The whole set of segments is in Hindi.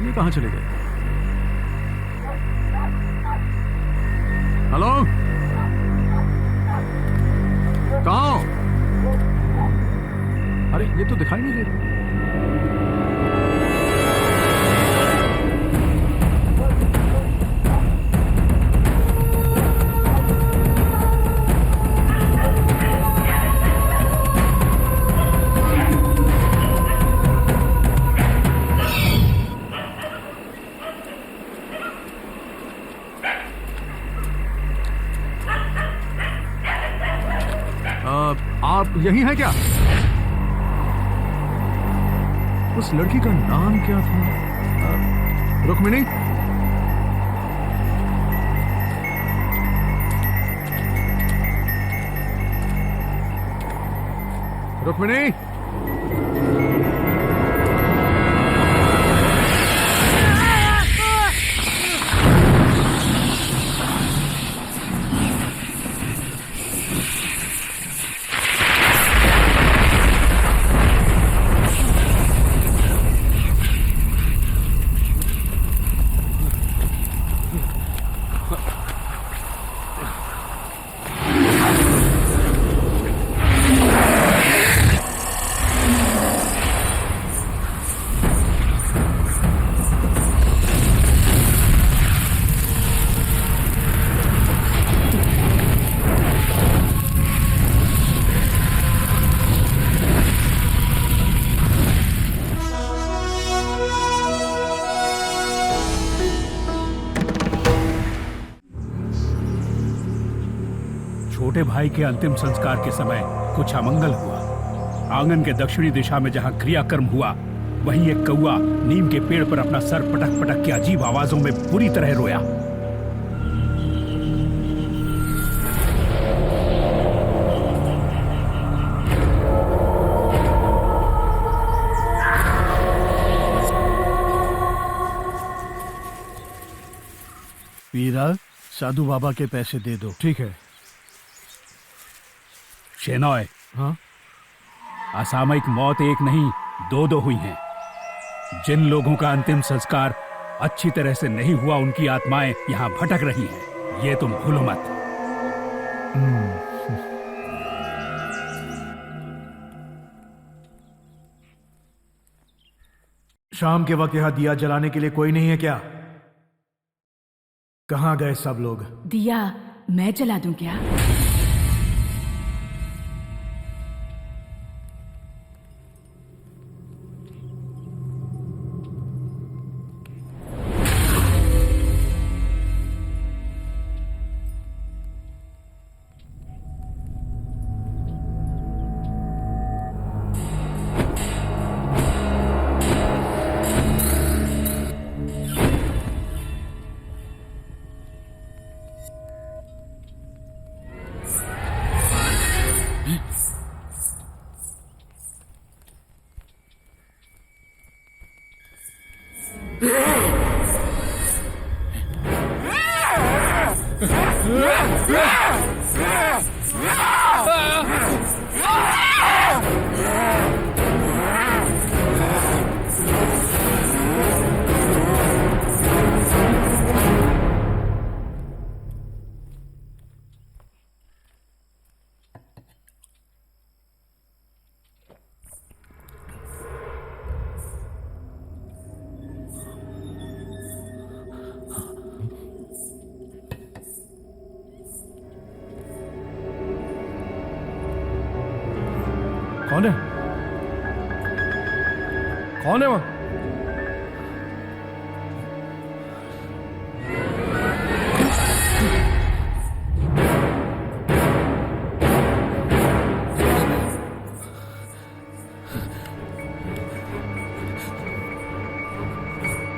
ये कहाँ चले गए? हेलो, कहाँ हो? अरे ये तो दिखाई नहीं दे रहा। आप यही हैं क्या? उस लड़की का नाम क्या था? रुक्मिणी? रुक्मिणी? छोटे भाई के अंतिम संस्कार के समय कुछ अमंगल हुआ। आंगन के दक्षिणी दिशा में जहां क्रियाकर्म हुआ, वहीं एक कौआ नीम के पेड़ पर अपना सर पटक पटक के अजीब आवाजों में बुरी तरह रोया। वीरा, साधु बाबा के पैसे दे दो। ठीक है। शेनॉय, हाँ? असामयिक मौत एक नहीं, दो हुई हैं। जिन लोगों का अंतिम संस्कार अच्छी तरह से नहीं हुआ, उनकी आत्माएं यहां भटक रही हैं। ये तुम भूलो मत। शाम के वक्त यहाँ दिया जलाने के लिए कोई नहीं है क्या? कहाँ गए सब लोग? दिया मैं जला दूं क्या? कौन है? कौन है वहां?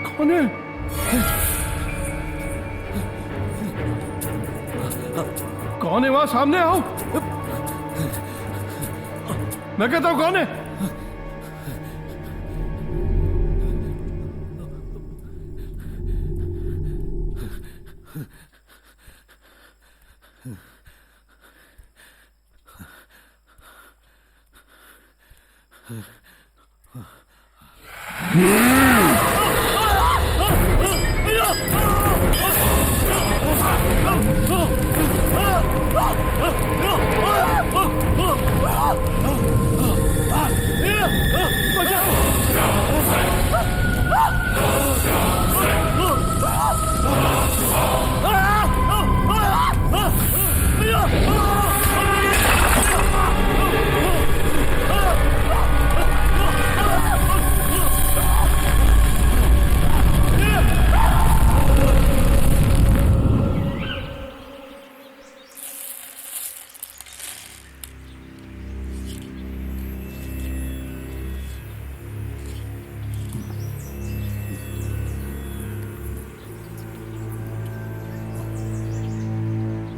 कौन है? कौन है वहां? सामने आओ। मैं कहता हूं कौन है?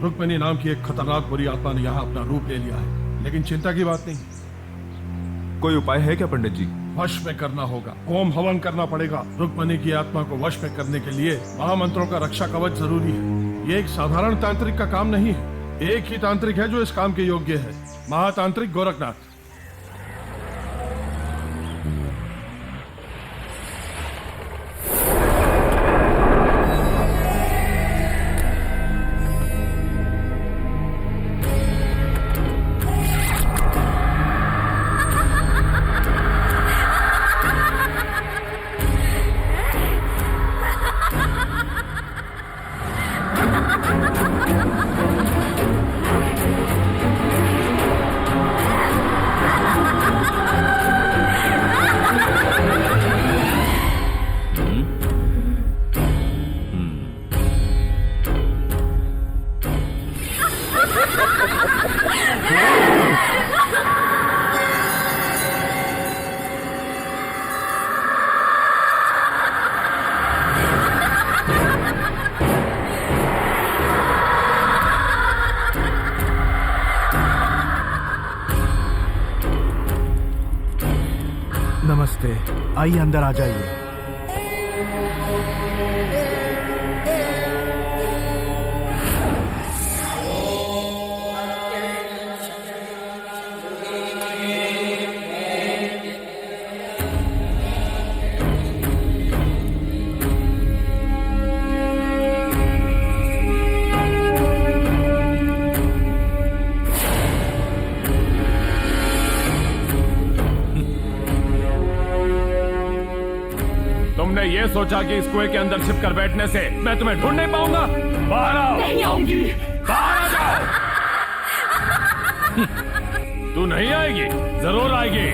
रुक्मिणी नाम की एक खतरनाक बुरी आत्मा ने यहाँ अपना रूप ले लिया है, लेकिन चिंता की बात नहीं, कोई उपाय है क्या पंडित जी? वश में करना होगा। होम हवन करना पड़ेगा। रुक्मिणी की आत्मा को वश में करने के लिए महामंत्रों का रक्षा कवच जरूरी है। ये एक साधारण तांत्रिक का काम नहीं है। एक ही तांत्रिक है जो इस काम के योग्य है, महातांत्रिक गोरखनाथ। नमस्ते, आइए अंदर आ जाइए। तुमने ये सोचा कि इस कुएं के अंदर छिप कर बैठने से मैं तुम्हें ढूंढ नहीं पाऊंगा? बाहर आओ! नहीं आऊंगी। बाहर आ जाओ! तू नहीं आएगी? जरूर आएगी।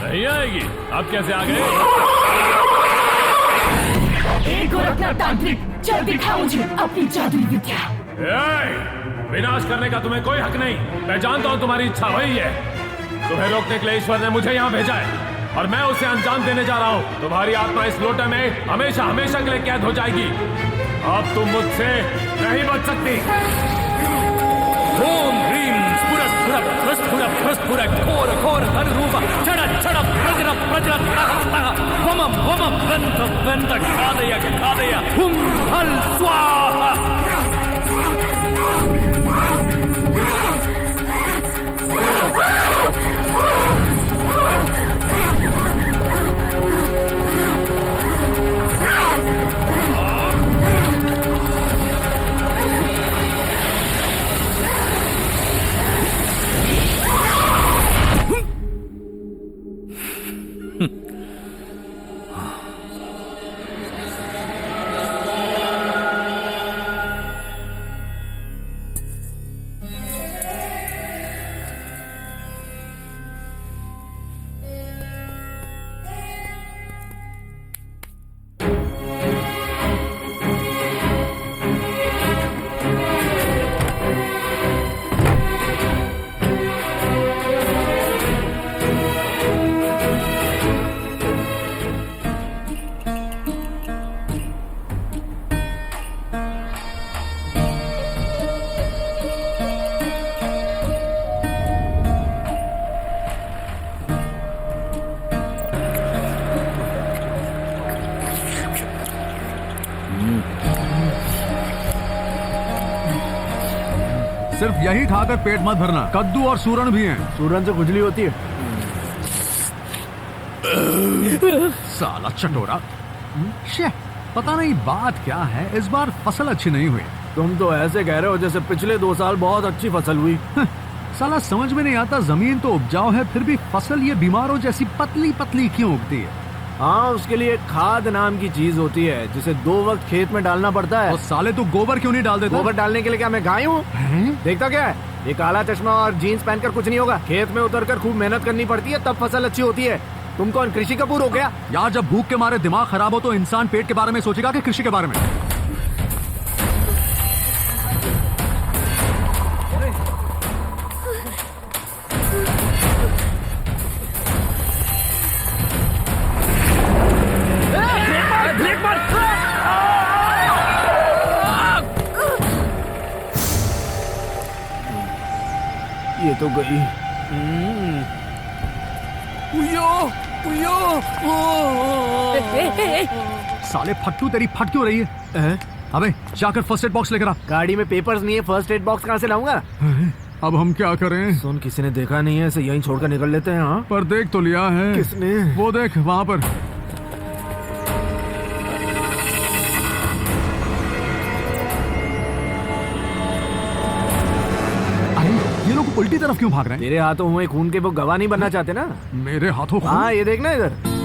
नहीं आएगी? अब कैसे आ गए? गोरखनाथ तांत्रिक, चल दिखाओ मुझे अपनी जादुई विद्या। विनाश करने का तुम्हें कोई हक नहीं। मैं जानता हूँ तुम्हारी इच्छा वही है। तुम्हें रोकने के लिए ईश्वर ने मुझे यहाँ भेजा है और मैं उसे अंजाम देने जा रहा हूँ। तुम्हारी आत्मा इस लोटे में हमेशा हमेशा के लिए कैद हो जाएगी। अब तुम मुझसे नहीं बच सकती। ओम ह्रीं स्फुरस्फुरः प्रस्फुरः प्रस्फुरः घोर घोर धनुरूप छड़ छड़ प्रज्र प्रज्र वमं वमं वन्त वन्त खादय खादय हुं हल स्वाहा। सिर्फ यही खाकर पेट मत भरना, कद्दू और सूरन भी हैं। सूरन से खुजली होती है। साला चटोरा। शे, पता नहीं बात क्या है, इस बार फसल अच्छी नहीं हुई। तुम तो ऐसे कह रहे हो जैसे पिछले 2 साल बहुत अच्छी फसल हुई। साला समझ में नहीं आता, जमीन तो उपजाऊ है फिर भी फसल ये बीमारों जैसी पतली पतली क्यों उगती है? हाँ, उसके लिए खाद नाम की चीज होती है जिसे 2 वक्त खेत में डालना पड़ता है। और साले तो गोबर क्यों नहीं डाल देता? गोबर डालने के लिए क्या मैं गाय हूँ? देखता क्या है, ये काला चश्मा और जीन्स पहनकर कुछ नहीं होगा। खेत में उतरकर खूब मेहनत करनी पड़ती है, तब फसल अच्छी होती है। तुम कौन कृषि कपूर हो गया? यार, जब भूख के मारे दिमाग खराब हो तो इंसान पेट के बारे में सोचेगा कि कृषि के बारे में? तो गई। साले फट्टू तेरी फट क्यों रही है? अबे जाकर फर्स्ट एड बॉक्स लेकर आ। गाड़ी में पेपर्स नहीं है, फर्स्ट एड बॉक्स कहाँ से लाऊंगा? अब हम क्या करें? सुन, किसी ने देखा नहीं है, इसे यहीं छोड़कर निकल लेते हैं। हाँ, पर देख तो लिया है। किसने? वो देख वहां पर। अरे ये लोग उल्टी तरफ क्यों भाग रहे हैं? तेरे हाथों हुए खून के वो गवाह नहीं बनना चाहते ना? मेरे हाथों खून? हाँ, ये देखना इधर।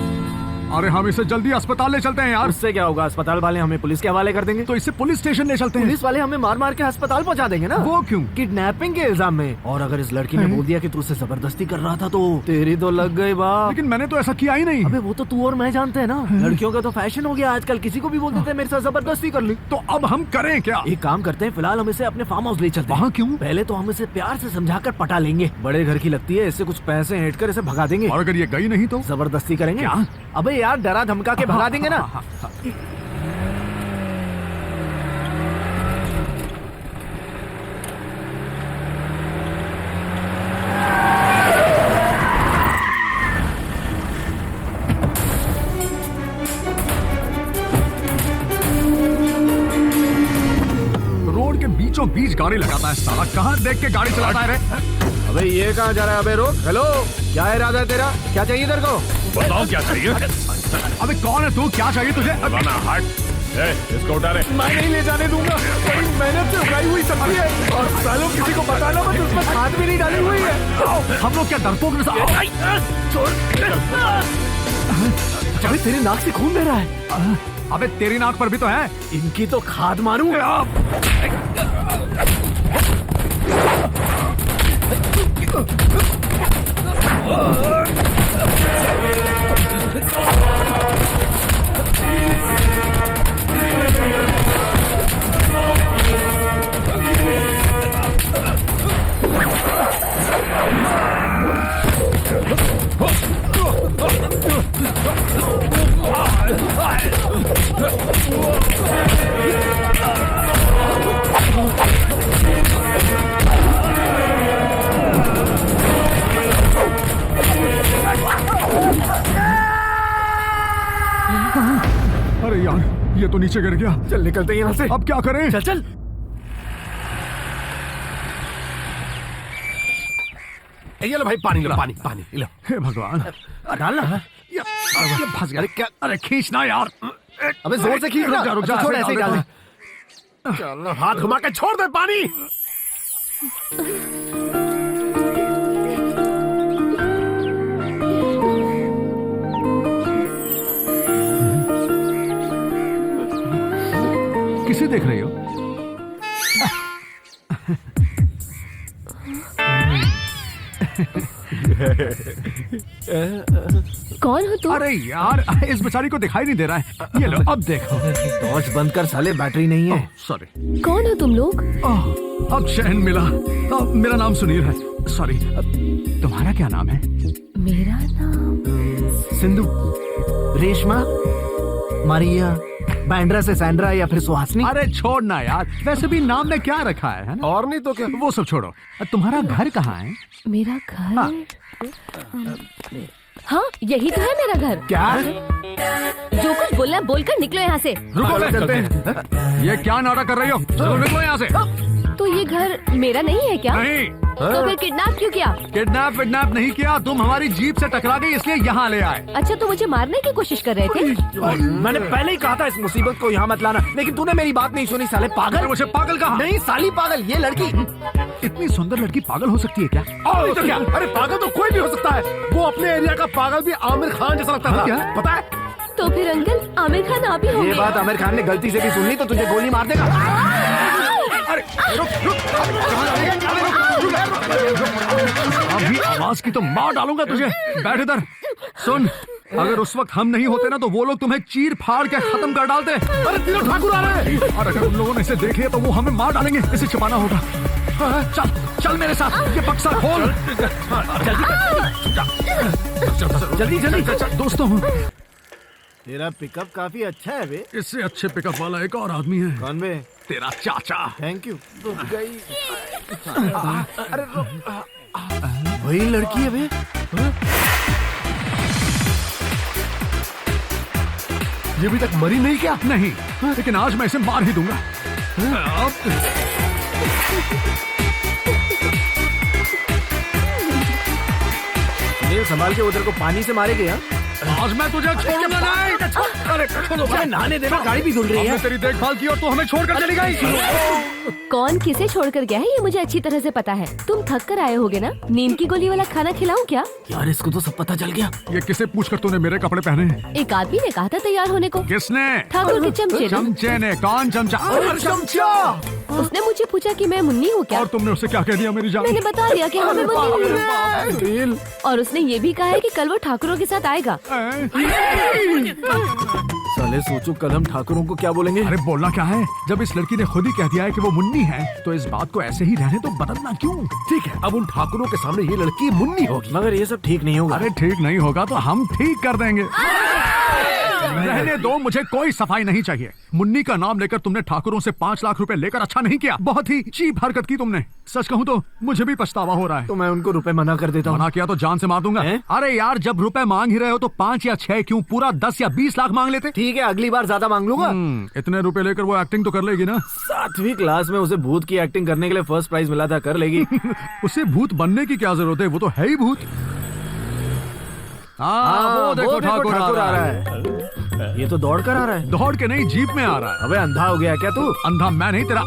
अरे हम इसे जल्दी अस्पताल ले चलते हैं यार। उससे क्या होगा? अस्पताल वाले हमें पुलिस के हवाले कर देंगे। तो इसे पुलिस स्टेशन ले चलते हैं। पुलिस वाले हमें मार मार के अस्पताल पहुंचा देंगे ना। वो क्यों? किडनैपिंग के इल्जाम में। और अगर इस लड़की ने बोल दिया कि तू उससे जबरदस्ती कर रहा था तो तेरी तो लग गई बाप। लेकिन मैंने तो ऐसा किया ही नहीं। अबे वो तो तू और मैं जानते हैं ना। लड़कियों का तो फैशन हो गया आजकल, किसी को भी बोल देते हैं मेरे साथ जबरदस्ती कर ली। तो अब हम करें क्या? एक काम करते हैं, फिलहाल हम इसे अपने फार्म हाउस ले चलते हैं। वहाँ क्यों? पहले तो हम इसे प्यार से समझाकर पटा लेंगे। बड़े घर की लगती है, इससे कुछ पैसे ऐंठ कर इसे भगा देंगे। और अगर ये गई नहीं तो? जबरदस्ती करेंगे। क्या? अबे यार, डरा धमका के भगा देंगे ना। रोड के बीचों बीच गाड़ी लगाता है साला। कहाँ देख के गाड़ी चलाता है रे? अबे ये कहाँ जा रहा है? अबे रोक। हेलो, क्या इरादा है तेरा? क्या चाहिए तेरे को? बताओ क्या चाहिए? अबे कौन है तू? क्या चाहिए तुझे? बना हट। इसको उठा रहे। मैं नहीं ले जाने दूंगा। बड़ी मेहनत से उगाई हुई सब्जी है और सालों किसी को बताना मत, उसमें खाद भी नहीं डाली हुई है। हम लोग क्या डरपोक छोड़। अबे तेरे नाक से खून बह रहा है। अबे तेरी नाक पर भी तो है। इनकी तो खाद मारूं। अरे यार, ये तो नीचे गिर गया। चल निकलते हैं यहाँ से। अब क्या करें? चल चल। ये लो भाई, पानी लो, पानी पानी लो। हे भगवान, डालना। ये फंस गया। क्या? अरे खींचना यार। अबे जोर से खींच। रुक जा, छोड़, ऐसे ही डाल। चल हाथ घुमा के छोड़ दे पानी। किसे देख रही हो? कौन हो तुम? अरे यार, इस बेचारी को दिखाई नहीं दे रहा है। ये लो, अब देखो। टॉर्च बंद कर साले, बैटरी नहीं है। सॉरी। कौन हो तुम लोग? अब चैन मिला। मेरा नाम सुनील है। सॉरी, तुम्हारा क्या नाम है? मेरा नाम सिंधु, रेशमा, मारिया, बैंड्रा से सैंड्रा या फिर सुहासनी। अरे छोड़ना यार, वैसे भी नाम में क्या रखा है ना? और नहीं तो क्या। वो सब छोड़ो। तुम्हारा घर कहाँ है? मेरा घर। हाँ, यही तो है मेरा घर। क्या? जो कुछ बोलना है बोलकर निकलो यहाँ से। रुको, चलते हैं। ये क्या नाटक कर रही हो? चलो निकलो यहाँ से। तो ये घर मेरा नहीं है क्या? नहीं। तो फिर किडनैप क्यों किया? किडनैप नहीं किया, तुम हमारी जीप से टकरा गई इसलिए यहाँ ले आए। अच्छा, तो मुझे मारने की कोशिश कर रहे थे? मैंने पहले ही कहा था इस मुसीबत को यहाँ मत लाना, लेकिन तूने मेरी बात नहीं सुनी साले पागल। मुझे पागल कहा? नहीं साली पागल, ये लड़की। इतनी सुंदर लड़की पागल हो सकती है क्या? नहीं तो क्या? अरे पागल तो कोई भी हो सकता है। वो अपने एरिया का पागल भी आमिर खान जैसा लगता था। क्या? पता है? तो फिर अंकल, आमिर खान आप ही होंगे। ये बात आमिर खान ने गलती से भी सुन ली तो तुझे गोली मार देगा। अरे रुक। अभी आवाज की तो मार डालूंगा तुझे। बैठ इधर। सुन, अगर उस वक्त हम नहीं होते ना तो वो लोग तुम्हें चीर फाड़ के खत्म कर डालते। अरे तीनों ठाकुर आ रहे हैं। और अगर उन लोगों ने इसे देख लिया तो वो हमें मार डालेंगे। इसे छिपाना होगा। चल मेरे साथ। ये बक्सा खोल। जल्दी। दोस्तों, तेरा पिकअप काफी अच्छा है बे। इससे अच्छे पिकअप वाला एक और आदमी है। कौन बे? तेरा चाचा। Thank you. रुक गई। अरे रुक। वही लड़की है बे। ये अभी तक मरी नहीं क्या? नहीं, लेकिन आज मैं इसे मार ही दूंगा। ये संभाल के उधर को पानी से मारेगे। आज मैं तुझे छोड़ूंगा नहीं। अरे छोड़ो, नहाने देना, गाड़ी भी धुल रही है। हमने तेरी देखभाल की और तू हमें छोड़कर चली गई। कौन किसे छोड़कर गया है ये मुझे अच्छी तरह से पता है। तुम थक कर आए होगे ना? नींद की गोली वाला खाना खिलाऊं क्या? यार इसको तो सब पता चल गया। ये किसे पूछकर तूने मेरे कपड़े पहने हैं? एक आदमी ने कहा था तैयार होने को। किसने? ठाकुर के चमचे ने। चमचे ने? कौन चमचा? चमचा। उसने मुझे पूछा कि मैं मुन्नी हूँ क्या? और तुमने उसे क्या कह दिया मेरी जान? मैंने बता दिया कि हमें मुन्नी हूँ। और उसने ये भी कहा है कि कल वो ठाकुरों के साथ आएगा। साले सोचो कल हम ठाकुरों को क्या बोलेंगे। अरे बोलना क्या है, जब इस लड़की ने खुद ही कह दिया है कि वो मुन्नी है, तो इस बात को ऐसे ही रहने तो बदलना क्यों? ठीक है, अब उन ठाकुरों के सामने ये लड़की मुन्नी होगी। मगर ये सब ठीक नहीं होगा। अरे ठीक नहीं होगा तो हम ठीक कर देंगे। रहने दो, मुझे कोई सफाई नहीं चाहिए। मुन्नी का नाम लेकर तुमने ठाकुरों से 5 लाख रुपए लेकर अच्छा नहीं किया। बहुत ही चीप हरकत की तुमने। सच कहूँ तो मुझे भी पछतावा हो रहा है। तो मैं उनको रुपए मना कर देता हूँ। मना किया तो जान से मार दूंगा। अरे यार, जब रुपए मांग ही रहे हो तो 5 या 6 क्यों, पूरा 10 या 20 लाख मांग लेते। ठीक है, अगली बार ज्यादा मांग लूंगा। इतने रुपए लेकर वो एक्टिंग तो कर लेगी ना? 7वीं क्लास में उसे भूत की एक्टिंग करने के लिए फर्स्ट प्राइज मिला था, कर लेगी। उसे भूत बनने की क्या जरूरत है, वो तो है ही भूत। वो देखो ठाकुर आ रहा है। ये तो दौड़ कर आ रहा है। दौड़ के नहीं, जीप में आ रहा है। अबे अंधा हो गया क्या तू? अंधा मैं नहीं, तेरा।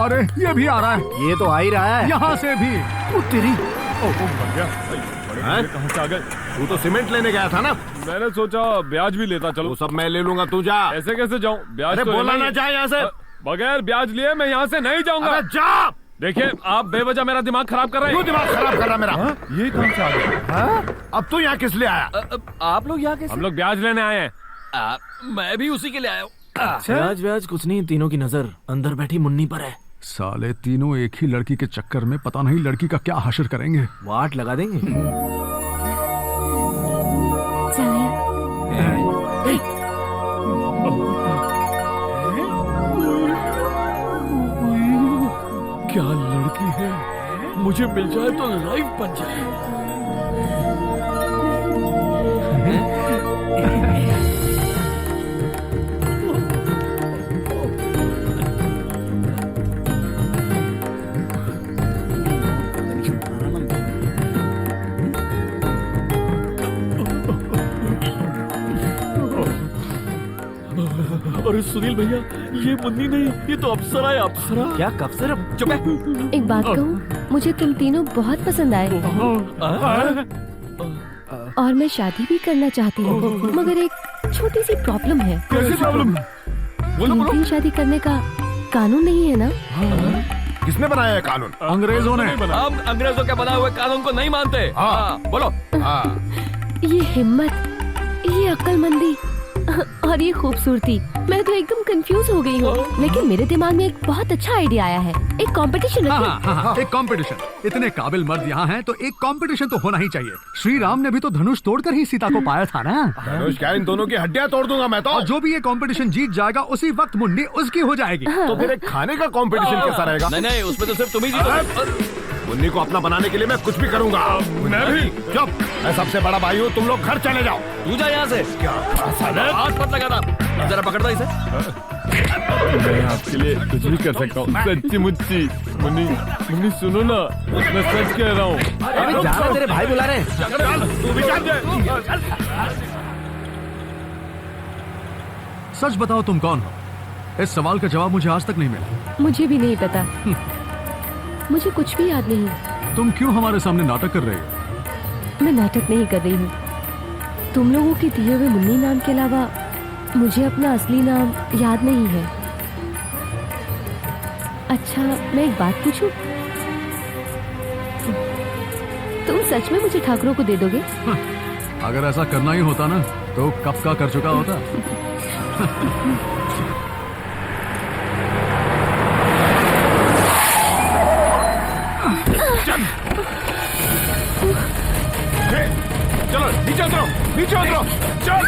अरे ये भी आ रहा है। ये तो आ ही रहा है। यहाँ से भी। तेरी कहाँ से आ गए? तू तो सीमेंट लेने गया था ना? मैंने सोचा ब्याज भी लेता चलो। वो सब मैं ले लूंगा, तू जा। ऐसे कैसे जाऊँ? ब्याज तो बोला लेना ना ही। जा यहाँ से। बगैर ब्याज लिए मैं यहाँ से नहीं जाऊंगा। अबे जा। देखिए, आप बेवजह मेरा दिमाग खराब कर रहे हैं। क्यों दिमाग खराब कर रहा मेरा? ये कौन सा आ गया? अब तू यहाँ किस लिए आया? आप लोग यहाँ कैसे? हम लोग ब्याज लेने आए हैं। मैं भी उसी के लिए आया हूँ। ब्याज व्याज कुछ नहीं, तीनों की नजर अंदर बैठी मुन्नी पर है। साले तीनों एक ही लड़की के चक्कर में पता नहीं लड़की का क्या हशर करेंगे। वाट लगा देंगे। क्या लड़की है, मुझे मिल जाए तो लाइफ बन जाए। अरे सुनील भैया, ये मुन्नी नहीं, ये तो अप्सरा है। अप्सरा क्या कब से रब? चुप है। एक बात कहूँ, मुझे तुम तीनों बहुत पसंद आए और मैं शादी भी करना चाहती हूँ, मगर एक छोटी सी प्रॉब्लम है। कैसी प्रॉब्लम? तीन शादी करने का कानून नहीं है ना? किसने बनाया है कानून? अंग्रेजों ने। हम अंग्रेजों के बनाए हुए कानून को नहीं मानते। हाँ, बोलो। ये हिम्मत, ये अक्लमंदी और ये खूबसूरती, मैं तो एकदम कंफ्यूज हो गई हूँ। लेकिन मेरे दिमाग में एक बहुत अच्छा आइडिया आया है। एक कंपटीशन रखें। हाँ, एक कंपटीशन। इतने काबिल मर्द यहाँ हैं तो एक कंपटीशन तो होना ही चाहिए। श्री राम ने भी तो धनुष तोड़कर ही सीता को पाया था ना। धनुष क्या, इन दोनों की हड्डियां तोड़ दूंगा मैं तो। और जो भी ये कंपटीशन जीत जाएगा उसी वक्त मुन्नी उसकी हो जाएगी। तो फिर एक खाने का कंपटीशन कैसा रहेगा? नहीं नहीं, उसमें तो सिर्फ तुम ही जीतोगे। मुन्नी को अपना बनाने के लिए मैं कुछ भी करूंगा। मैं भी। चुप, मैं सबसे बड़ा भाई हूँ, तुम लोग घर चले जाओ। तू जा यहाँ से। क्या हाथ मत लगाना, जरा पकड़ता इसे। मैं आपके लिए कुछ भी कर सकता हूँ, सच्ची मुच्ची। मुन्नी, मुन्नी सुनो ना, मैं सच कह रहा हूँ। अरे जा, तेरे भाई बुला रहे हैं। तू भी चल जाए। सच बताओ तुम कौन हो? इस सवाल का जवाब मुझे आज तक नहीं मिला। मुझे भी नहीं पता, मुझे कुछ भी याद नहीं। तुम क्यों हमारे सामने नाटक कर रहे हो? मैं नाटक नहीं कर रही हूँ। तुम लोगों के दिए हुए मुन्नी नाम के अलावा मुझे अपना असली नाम याद नहीं है। अच्छा, मैं एक बात पूछूं? तुम सच में मुझे ठाकुरों को दे दोगे? अगर ऐसा करना ही होता ना तो कब का कर चुका होता। चलो नीचे उतरो, नीचे उतरो, चल।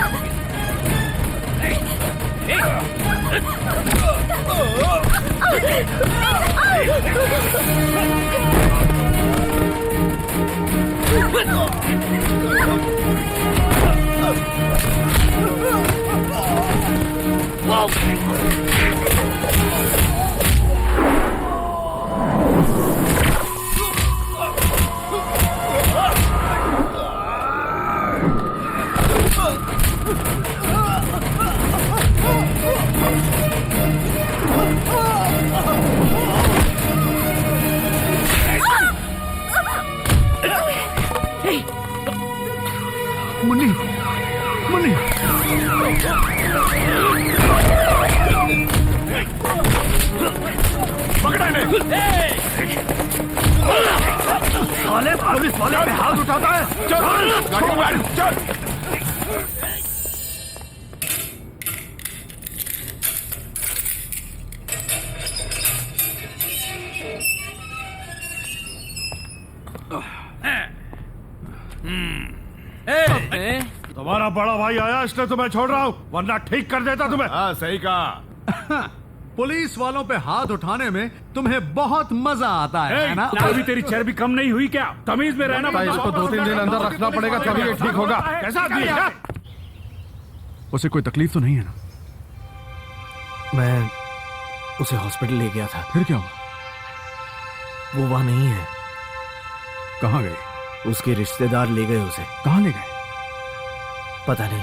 मुन्नी, मुन्नी, पकड़ा इन्हें। साले पुलिस वाले पे हाथ उठाता है। चल, गाड़ी में बैठ, चल। तुम्हारा बड़ा भाई आया इसलिए तो मैं छोड़ रहा हूँ, वरना ठीक कर देता तुम्हें। हाँ, सही कहा। पुलिस वालों पे हाथ उठाने में तुम्हें बहुत मजा आता है ना? अभी तेरी चर्बी कम नहीं हुई क्या? तमीज में रहना। भाई, इसको 2-3 दिन अंदर रखना पड़ेगा, तभी ये ठीक होगा। कैसा आदमी है? उसे कोई तकलीफ तो नहीं है ना? मैं उसे हॉस्पिटल ले गया था। फिर क्या हुआ? वो वहां नहीं है। कहाँ गए? उसके रिश्तेदार ले गए उसे। कहाँ ले गए? पता नहीं।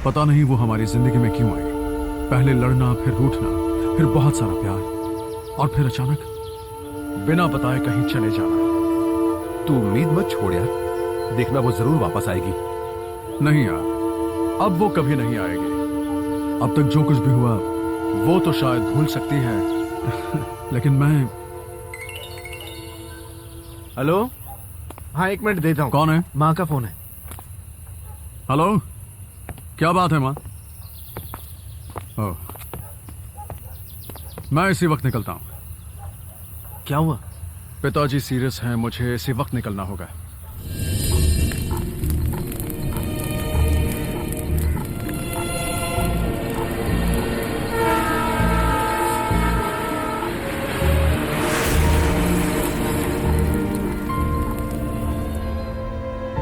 पता नहीं वो हमारी जिंदगी में क्यों आई। पहले लड़ना, फिर रूठना, फिर बहुत सारा प्यार, और फिर अचानक बिना बताए कहीं चले जाना। तू उम्मीद मत छोड़ यार, देखना वो जरूर वापस आएगी। नहीं यार, अब वो कभी नहीं आएगी। अब तक जो कुछ भी हुआ वो तो शायद भूल सकती है लेकिन मैं। हेलो, हाँ 1 मिनट देता हूँ। कौन है? माँ का फोन है। हेलो, क्या बात है माँ? ओह, मैं इसी वक्त निकलता हूँ। क्या हुआ? पिताजी सीरियस हैं, मुझे इसी वक्त निकलना होगा।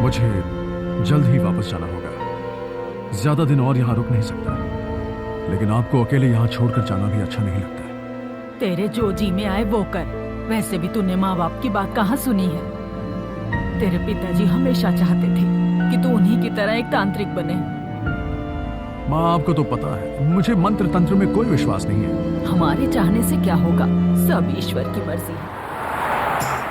मुझे जल्द ही वापस जाना होगा। ज्यादा दिन और यहाँ रुक नहीं सकता, लेकिन आपको अकेले यहाँ छोड़कर जाना भी अच्छा नहीं लगता। तेरे जो जी में आए वो कर। वैसे भी तूने माँ बाप की बात कहाँ सुनी है? तेरे पिताजी हमेशा चाहते थे कि तू उन्हीं की तरह एक तांत्रिक बने। माँ, आपको तो पता है मुझे मंत्र तंत्र में कोई विश्वास नहीं है। हमारे चाहने से क्या होगा, सब ईश्वर की मर्जी है।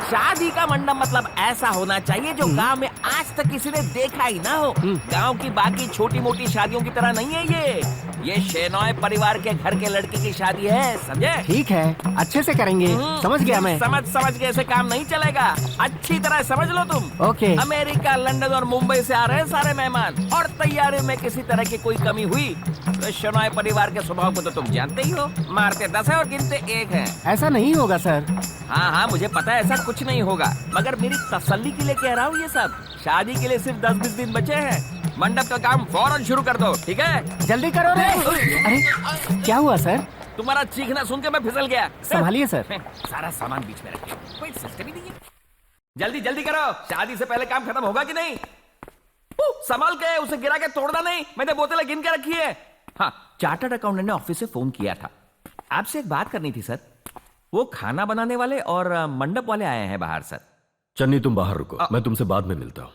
शादी का मंडप मतलब ऐसा होना चाहिए जो गांव में आज तक किसी ने देखा ही ना हो। गांव की बाकी छोटी मोटी शादियों की तरह नहीं है ये शेनॉय परिवार के घर के लड़के की शादी है, समझे? ठीक है, अच्छे से करेंगे। समझ गया मैं। समझ के ऐसे काम नहीं चलेगा। अच्छी तरह समझ लो तुम। ओके। अमेरिका, लंदन और मुंबई से आ रहे हैं सारे मेहमान, और तैयारी में किसी तरह की कोई कमी हुई तो शेनॉय परिवार के स्वभाव को तो तुम जानते ही हो। मारते 10 है और गिनते 1 है। ऐसा नहीं होगा सर। हाँ, मुझे पता है ऐसा कुछ नहीं होगा, मगर मेरी तसल्ली के लिए कह रहा हूँ ये सब। शादी के लिए सिर्फ 10-20 दिन बचे हैं। मंडप का काम फौरन शुरू कर दो, ठीक है? जल्दी करो रे। अरे क्या हुआ सर? तुम्हारा चीखना सुन के मैं फिसल गया। संभालिए सर। सारा सामान बीच में रखिए, कोई सिस्टम ही नहीं है। जल्दी करो, शादी से पहले काम खत्म होगा कि नहीं? संभाल के, उसे गिरा के तोड़ना नहीं। मैंने बोतलें गिन के रखी है। हाँ, चार्टर्ड अकाउंटेंट ने ऑफिस से फोन किया था। आपसे एक बात करनी थी सर। वो खाना बनाने वाले और मंडप वाले आए हैं बाहर सर। चन्नी, तुम बाहर रुको, मैं तुमसे बाद में मिलता हूं।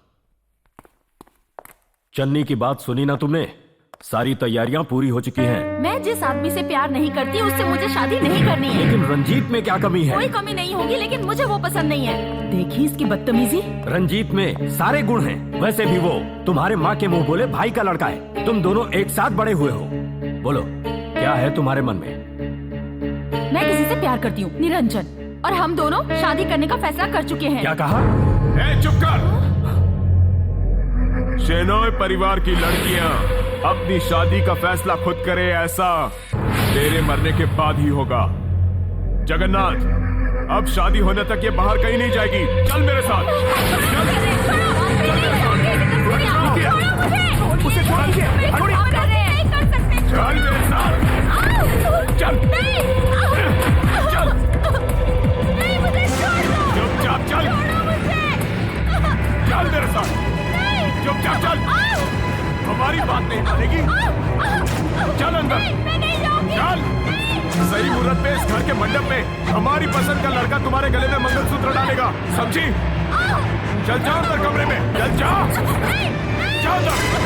चन्नी की बात सुनी ना तुमने? सारी तैयारियां पूरी हो चुकी हैं। मैं जिस आदमी से प्यार नहीं करती उससे मुझे शादी नहीं करनी है। लेकिन रंजीत में क्या कमी है? कोई कमी नहीं होगी, लेकिन मुझे वो पसंद नहीं है। देखी इसकी बदतमीजी। रंजीत में सारे गुण हैं। वैसे भी वो तुम्हारे माँ के मुंह बोले भाई का लड़का है। तुम दोनों एक साथ बड़े हुए हो। बोलो, क्या है तुम्हारे मन में? मैं किसी से प्यार करती हूँ, निरंजन, और हम दोनों शादी करने का फैसला कर चुके हैं। क्या कहा? चुप कर। शेनॉय परिवार की लड़कियां अपनी शादी का फैसला खुद करे, ऐसा तेरे मरने के बाद ही होगा। जगन्नाथ, अब शादी होने तक ये बाहर कहीं नहीं जाएगी। चल मेरे साथ। उसे छोड़ दीजिए। चल मेरे साथ। चल। हमारी बात नहीं मानेगी। चल अंदर, चल। सही मुहूर्त पे इस घर के मंडप में हमारी पसंद का लड़का तुम्हारे गले में मंगलसूत्र डालेगा, समझी? चल जाओ अंदर कमरे में, चल जाओ, जाओ जाओ।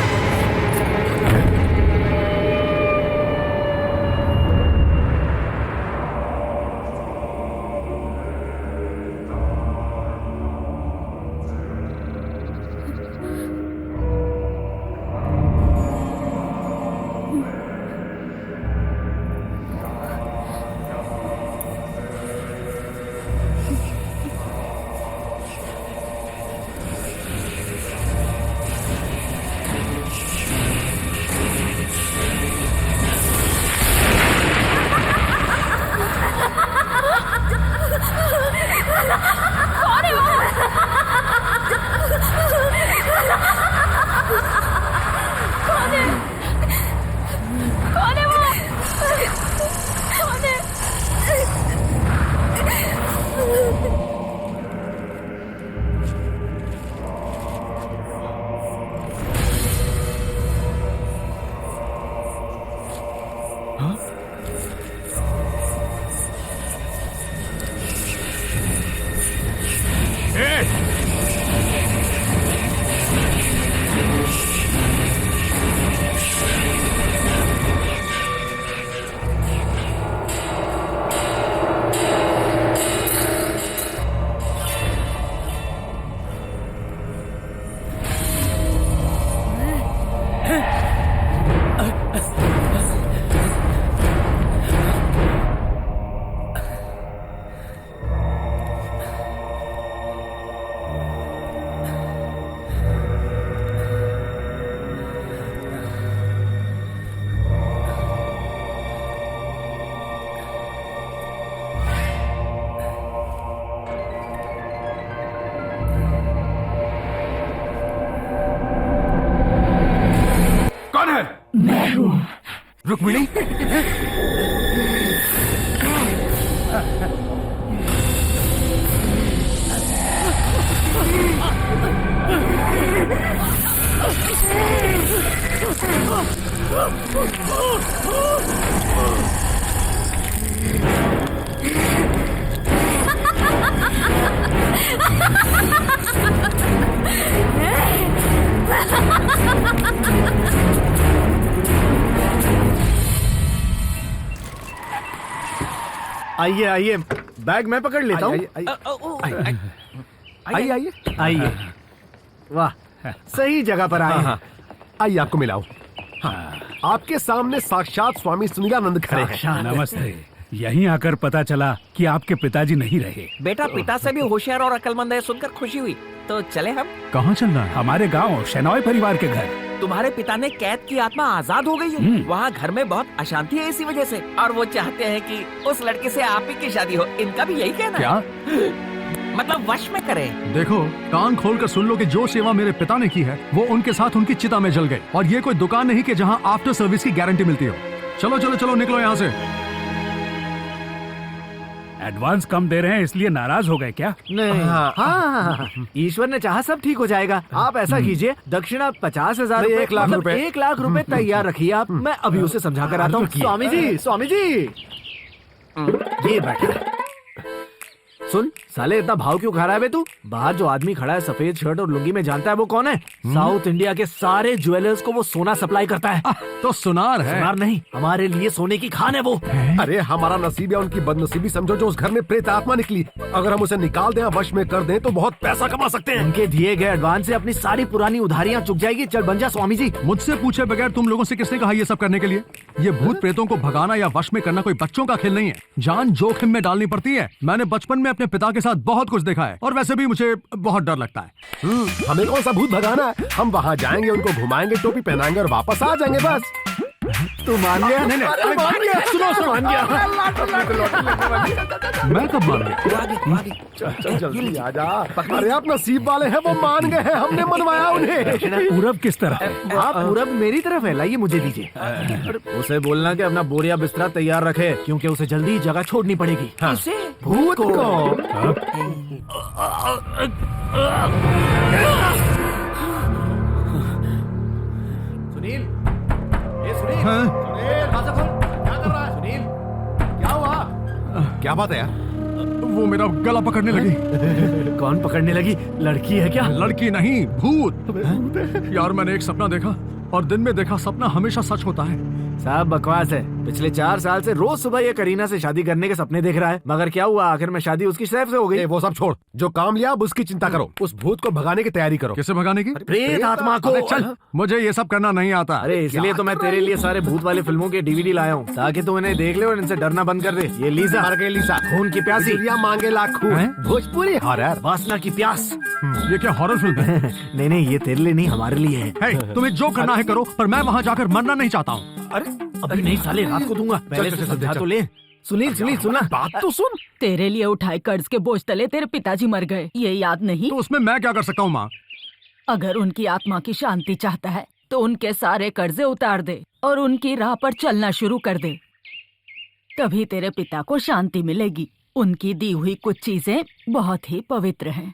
रुक्मिणी, आइए आइए, बैग मैं पकड़ लेता हूँ। आइए आइए। आइए, वाह, सही जगह पर आए हैं। आइए आपको मिलाओ। आपके सामने साक्षात स्वामी सुनीलानंद खड़े हैं। नमस्ते। यहीं आकर पता चला कि आपके पिताजी नहीं रहे। बेटा पिता से भी होशियार और अक्लमंद है सुनकर खुशी हुई। तो चले हम। कहाँ चलना है? हमारे गांव शेनॉय परिवार के घर। तुम्हारे पिता ने कैद की आत्मा आजाद हो गई है। वहाँ घर में बहुत अशांति है इसी वजह से, और वो चाहते हैं कि उस लड़के से आप ही की शादी हो। इनका भी यही कहना क्या? मतलब वश में करें। देखो, कान खोल कर सुन लो कि जो सेवा मेरे पिता ने की है वो उनके साथ उनकी चिता में जल गई, और ये कोई दुकान नहीं कि जहाँ आफ्टर सर्विस की गारंटी मिलती हो। चलो चलो चलो, निकलो यहाँ से। एडवांस कम दे रहे हैं इसलिए नाराज हो गए क्या? नहीं, हाँ, ईश्वर ने चाहा सब ठीक हो जाएगा। आप ऐसा कीजिए, दक्षिणा 50,000 नहीं, 1 लाख रुपए। 1 लाख रुपए तैयार रखिए आप। मैं अभी उसे समझा कर आता हूँ। स्वामी जी, स्वामी जी, ये बैठा है। सुन साले, इतना भाव क्यों खा रहा है बे तू? बाहर जो आदमी खड़ा है सफेद शर्ट और लुंगी में, जानता है वो कौन है? साउथ इंडिया के सारे ज्वेलर्स को वो सोना सप्लाई करता है। तो सुनार है। सुनार नहीं, हमारे लिए सोने की खान है वो। अरे हमारा नसीब या उनकी बदनसीबी समझो जो उस घर में प्रेत आत्मा निकली। अगर हम उसे निकाल दें, वश में कर दें तो बहुत पैसा कमा सकते हैं। उनके दिए गए एडवांस से अपनी सारी पुरानी उधारियां चुक जाएगी। चल बन जा स्वामी जी। मुझसे पूछे बगैर तुम लोगों से किसने कहा ये सब करने के लिए? ये भूत प्रेतों को भगाना या वश में करना कोई बच्चों का खेल नहीं है। जान जोखिम में डालनी पड़ती है। मैंने बचपन में अपने पिता के साथ बहुत कुछ देखा है, और वैसे भी मुझे बहुत डर लगता है। हमें कौन सा भूत भगाना है? हम वहाँ जाएंगे, उनको घुमाएंगे, टोपी पहनाएंगे और वापस आ जाएंगे बस। तू मान गया? नहीं, मान गया। सुनो, मान गया। मैं कब मान गया? चल जल्दी आ जा। अरे आप नसीब वाले हैं, वो मान गए हैं, हमने मनवाया उन्हें। पूरब किस तरफ है? आप पूरब मेरी तरफ है, लाइए मुझे दीजिए। उसे बोलना कि अपना बोरिया बिस्तरा तैयार रखे, क्योंकि उसे जल्दी ही जगह छोड़नी पड़ेगी। किसे? भूत को। क्या बात है यार? वो मेरा गला पकड़ने लगी। कौन पकड़ने लगी? लड़की है क्या? लड़की नहीं, भूत। यार मैंने एक सपना देखा और दिन में देखा सपना हमेशा सच होता है। साहब बकवास है। पिछले 4 साल से रोज सुबह ये करीना से शादी करने के सपने देख रहा है, मगर क्या हुआ? आखिर में शादी उसकी सैफ से हो गई। वो सब छोड़, जो काम लिया अब उसकी चिंता करो। उस भूत को भगाने की तैयारी करो। किसे भगाने की? प्रेत आत्मा को। अबे चल, मुझे ये सब करना नहीं आता। अरे इसलिए तो मैं तेरे लिए सारे भूत वाले फिल्मों के DVD लाया हूँ, ताकि तू इन्हें देख ले और इनसे डरना बंद कर दे। ये लीजा, मर गई लीसा, खून की प्यासी, बिजलियां मांगे लाखों। भोजपुरी हॉरर, वासना की प्यास। ये क्या हॉरर फिल्म है? नहीं नहीं, ये तेरे लिए नहीं, हमारे लिए है। हे, तुम्हें जो करना है करो, पर मैं वहाँ जाकर मरना नहीं चाहता हूँ। अरे अभी नहीं साले, रात को दूंगा। पहले से समझा तो ले। सुनील सुना बात तो सुन। तेरे लिए उठाए कर्ज के बोझ तले तेरे पिताजी मर गए, ये याद नहीं? तो उसमें मैं क्या कर सकता हूँ माँ? अगर उनकी आत्मा की शांति चाहता है तो उनके सारे कर्जे उतार दे और उनकी राह पर चलना शुरू कर दे, तभी तेरे पिता को शांति मिलेगी। उनकी दी हुई कुछ चीजें बहुत ही पवित्र हैं,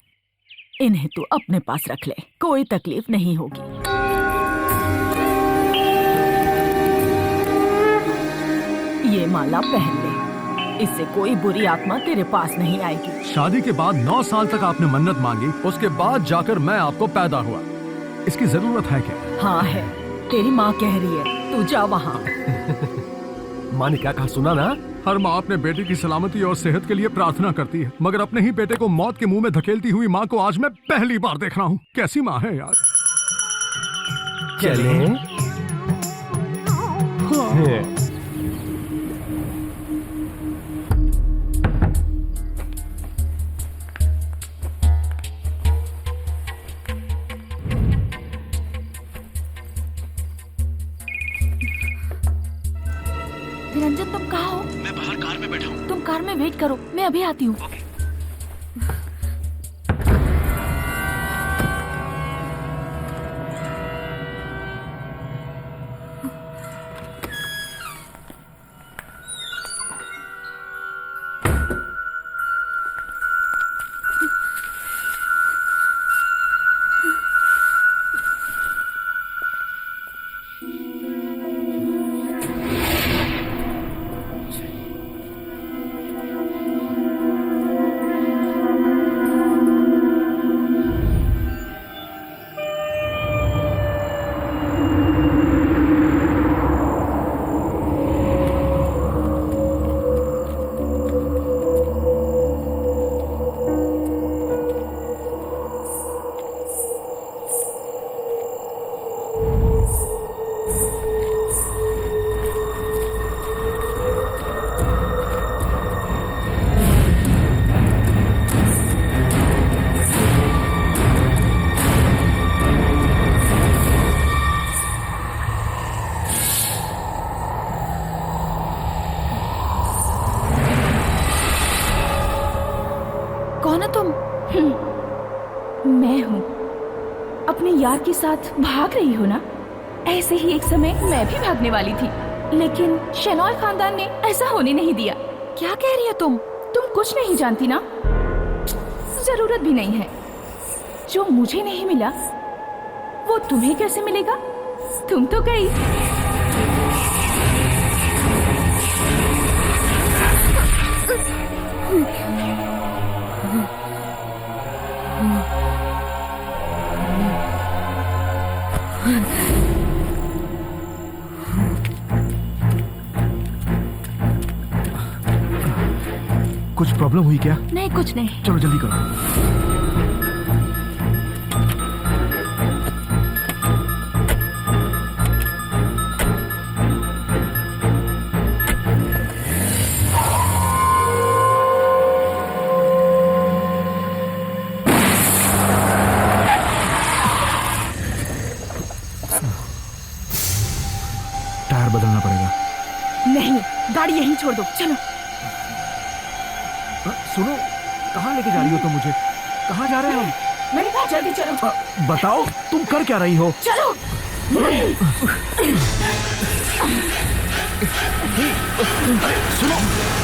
इन्हें तू अपने पास रख ले, कोई तकलीफ नहीं होगी। ये माला पहन ले, इससे कोई बुरी आत्मा तेरे पास नहीं आएगी। शादी के बाद 9 साल तक आपने मन्नत मांगी, उसके बाद जाकर मैं आपको पैदा हुआ। इसकी जरूरत है क्या? हाँ है, तेरी माँ कह रही है, तू जा वहाँ। माँ ने क्या कहा सुना ना? हर माँ अपने बेटे की सलामती और सेहत के लिए प्रार्थना करती है, मगर अपने ही बेटे को मौत के मुंह में धकेलती हुई माँ को आज मैं पहली बार देख रहा हूँ। कैसी माँ है यार। चले निरंजन, तुम कहाँ हो? मैं बाहर कार में बैठा हूँ। तुम कार में वेट करो, मैं अभी आती हूँ। कौन हो तुम? मैं हूँ। अपने यार के साथ भाग रही हो ना? ऐसे ही एक समय मैं भी भागने वाली थी, लेकिन शेनॉय खानदान ने ऐसा होने नहीं दिया। क्या कह रही हो तुम? तुम कुछ नहीं जानती ना? जरूरत भी नहीं है। जो मुझे नहीं मिला वो तुम्हें कैसे मिलेगा? तुम तो गई। कुछ प्रॉब्लम हुई क्या? नहीं, कुछ नहीं। चलो जल्दी करो। टायर बदलना पड़ेगा। नहीं, गाड़ी यहीं छोड़ दो, चलो। सुनो, कहाँ लेके जा रही हो तुम मुझे? कहाँ जा रहे हो हम? मैंने कहा जल्दी चलो। बताओ तुम कर क्या रही हो? चलो। सुनो,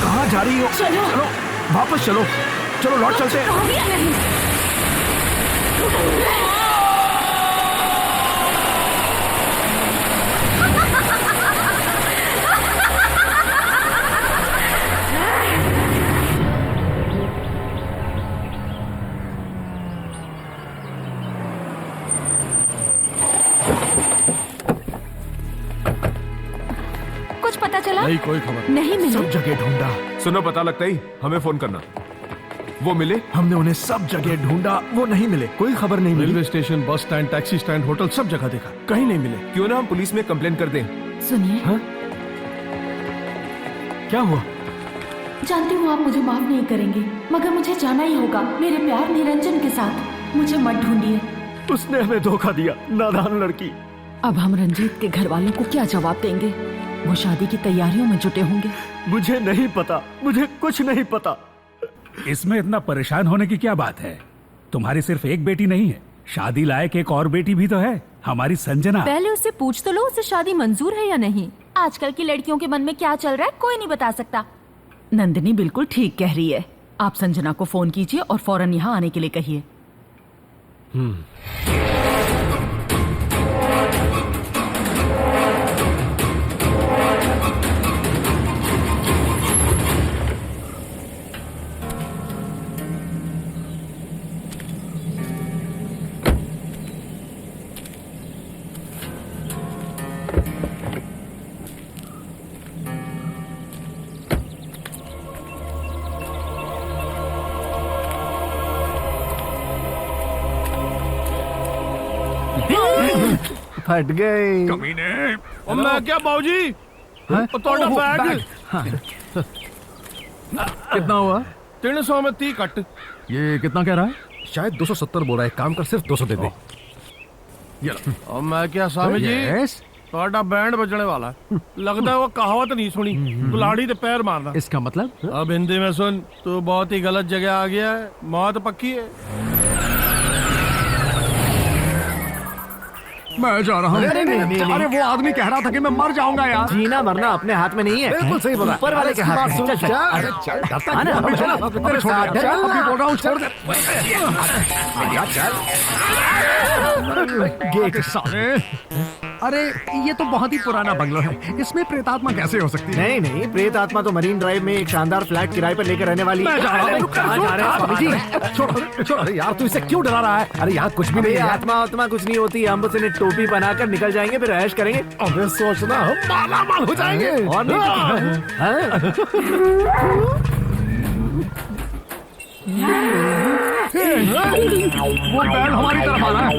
कहाँ जा रही हो? चलो। चलो वापस चलो, चलो लौट चलते हैं। हो गया नहीं। पता चला? नहीं, कोई खबर नहीं मिले। सब जगह ढूंढा, सुनो, पता लगता ही हमें फोन करना। वो मिले? हमने उन्हें सब जगह ढूंढा, वो नहीं मिले, कोई खबर नहीं मिली। Railway station, bus stand, taxi stand, hotel, सब जगह देखा, कहीं नहीं मिले। क्यों ना हम पुलिस में कंप्लेन कर दें? सुनिए, क्या हुआ? जानती हूँ आप मुझे माफ नहीं करेंगे, मगर मुझे जाना ही होगा मेरे प्यार निरंजन के साथ। मुझे मत ढूंढिए। उसने हमें धोखा दिया, नादान लड़की। अब हम रंजीत के घर वालों को क्या जवाब देंगे? वो शादी की तैयारियों में जुटे होंगे। मुझे नहीं पता, मुझे कुछ नहीं पता। इसमें इतना परेशान होने की क्या बात है? तुम्हारी सिर्फ एक बेटी नहीं है, शादी लायक एक और बेटी भी तो है, हमारी संजना। पहले उससे पूछ तो लो, उसे शादी मंजूर है या नहीं। आजकल की लड़कियों के मन में क्या चल रहा है कोई नहीं बता सकता। नंदिनी बिल्कुल ठीक कह रही है। आप संजना को फोन कीजिए और फौरन यहाँ आने के लिए कहिए। फट गए। कमीने। और मैं क्या बाबूजी, थोड़ा बैग कितना हुआ? 300 में 30 कट। ये कितना कह रहा है? शायद 270 बोल रहा है, काम कर सिर्फ 200 दे दे। और मैं क्या स्वामी जी, यस। थोड़ा बैंड बजने वाला है। लगता है वो कहावत नहीं सुनी, कुल्हाड़ी ते पैर मारना। इसका मतलब? अब हिंदी में सुन, तू बहुत ही गलत जगह आ गया है, मौत पक्की है। मैं जा रहा हूँ। अरे वो आदमी कह रहा था कि मैं मर जाऊंगा यार। जीना मरना अपने हाथ में नहीं है, बिल्कुल सही बोला। ऊपर वाले के हाथ में। चल, चल। अरे चल, डरता आना, क्यों? अभी चल, चल, अभी तेरे साथ, चल। अभी बोल रहा हूँ, छोड़ दे। गेट साले। अरे ये तो बहुत ही पुराना बंगलो है, इसमें प्रेतात्मा कैसे हो सकती है? नहीं नहीं, प्रेत आत्मा तो मरीन ड्राइव में एक शानदार फ्लैट किराए पर लेकर रहने वाली। मैं जा रहा हूँ। कहाँ जा रहे हैं स्वामी जी? छोड़ छोड़, अरे यार तू इसे क्यों डरा रहा है? अरे यहाँ कुछ भी नहीं है। आत्मा आत्मा कुछ नहीं होती, हम बस इन्हें टोपी बनाकर निकल जाएंगे, फिर ऐश करेंगे। अबे सोचना हम मालामाल हो जाएंगे। और नहीं तो वो बैल हमारी तरफ आ रहा है।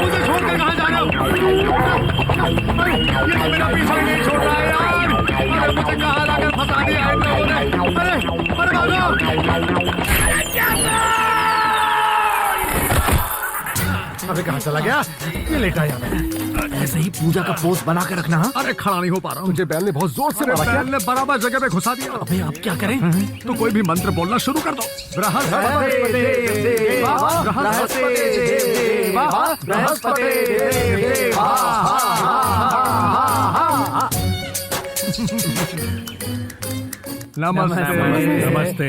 मुझे छोड़कर कहाँ जा रहे हो? ये तो मेरा पीछा नहीं छोड़ रहा है यार। अरे मुझे कहाँ लाकर फंसा दिया है इन लोगों ने। अरे भागो। अबे कहाँ चला गया? ये लेटा यहाँ में। ऐसे ही पूजा का पोस्ट बना कर रखना। हाँ? अरे खड़ा नहीं हो पा रहा हूँ। तुझे बैल ने बहुत जोर से मारा क्या? बैल ने बराबर जगह पे घुसा दिया। अबे अब क्या करें? तो कोई भी मंत्र बोलना शुरू कर दो। बृहस्पति देवा, बृहस्पति देवा, बृहस्पति देवा। नमस्ते। नमस्ते।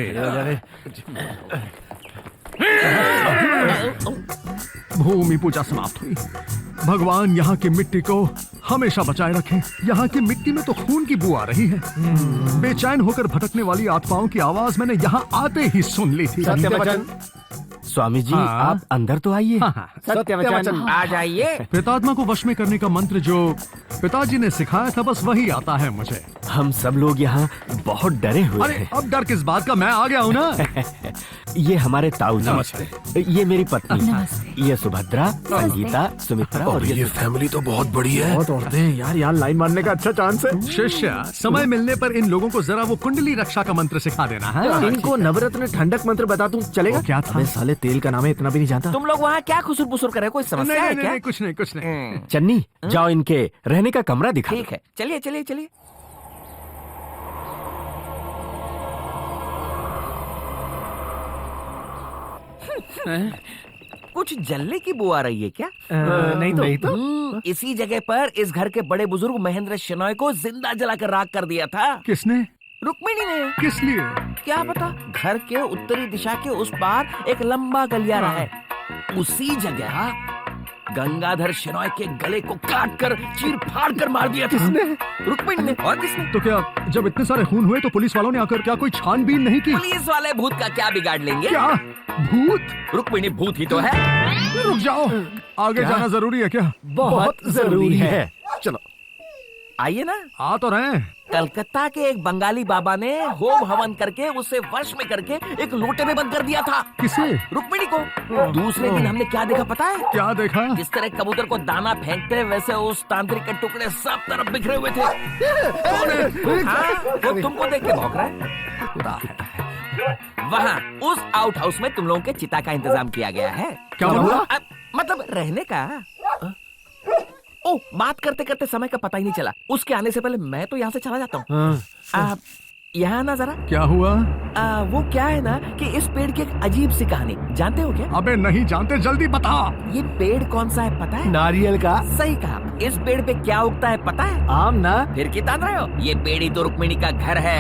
भूमि पूजा समाप्त हुई। भगवान यहाँ की मिट्टी को हमेशा बचाए रखें। यहाँ की मिट्टी में तो खून की बू आ रही है। बेचैन होकर भटकने वाली आत्माओं की आवाज मैंने यहाँ आते ही सुन ली थी। सत्यवचन। स्वामी जी, हाँ। आप अंदर तो आइए। सत्यवचन। आ जाइए। प्रेतात्मा को वश में करने का मंत्र जो पिताजी ने सिखाया था, बस वही आता है मुझे। हम सब लोग यहाँ बहुत डरे हुए अरे हैं। अब डर किस बात का, मैं आ गया हूँ ना। ये हमारे ताऊ जी। नमस्ते। ये मेरी पत्नी। ये सुभद्रा, संगीता, सुमित्रा और ये फैमिली तो बहुत बड़ी है। बहुत औरतें हैं यार, यहाँ लाइन मारने का अच्छा चांस है। शिष्य, समय मिलने पर इन लोगों को जरा वो कुंडली रक्षा का मंत्र सिखा देना है। इनको नवरत्न ठंडक मंत्र बता दूं चलेगा? वो क्या था? अबे साले तेल का नाम है, इतना भी नहीं जानता। तुम लोग वहाँ क्या खुसुर पुसुर कर रहे हो? कोई समस्या नहीं, है नहीं, क्या? नहीं, कुछ नहीं, कुछ नहीं। चन्नी, जाओ इनके रहने का कमरा दिखा। ठीक है, चलिए चलिए चलिए। कुछ जलने की बू आ रही है क्या? नहीं तो इसी जगह पर इस घर के बड़े बुजुर्ग महेंद्र शेनॉय को जिंदा जलाकर राख कर दिया था। किसने? रुक्मिणी ने। किस लिए? क्या पता। घर के उत्तरी दिशा के उस पार एक लंबा गलियारा है, उसी जगह गंगाधर शेनॉय के गले को काट कर चीर फाड़ कर मार दिया था। किसने? रुक्मिणी ने। और किसने? तो क्या जब इतने सारे खून हुए तो पुलिस वालों ने आकर क्या कोई छानबीन नहीं की? पुलिस वाले भूत का क्या बिगाड़ लेंगे? क्या भूत? रुक्मिणी भूत ही तो है। रुक जाओ, आगे जाना जरूरी है क्या? बहुत जरूरी है। चलो आइए ना। आ तो रहे हैं। कलकत्ता के एक बंगाली बाबा ने होम हवन करके उसे वश में करके एक लोटे में बंद कर दिया था। किसे? रुक्मिणी को। दूसरे दिन हमने क्या देखा पता है? क्या देखा? जिस तरह कबूतर को दाना फेंकते वैसे उस तांत्रिक के टुकड़े सब तरफ बिखरे हुए थे। हाँ, वो तुमको देख के भौंक रहा है। वहाँ उस आउट हाउस में तुम लोगों के चिता का इंतजाम किया गया है। क्या हुआ? मतलब रहने का। ओह, बात करते करते समय का पता ही नहीं चला। उसके आने से पहले मैं तो यहाँ से चला जाता हूँ। यहाँ ना जरा। क्या हुआ? वो क्या है ना कि इस पेड़ की एक अजीब सी कहानी जानते हो क्या? अबे नहीं जानते, जल्दी बता। ये पेड़ कौन सा है पता है? नारियल का। सही कहा। इस पेड़ पे क्या उगता है पता है? आम ना। फिर की तान रहे हो? ये पेड़ ही तो रुक्मिणी का घर है।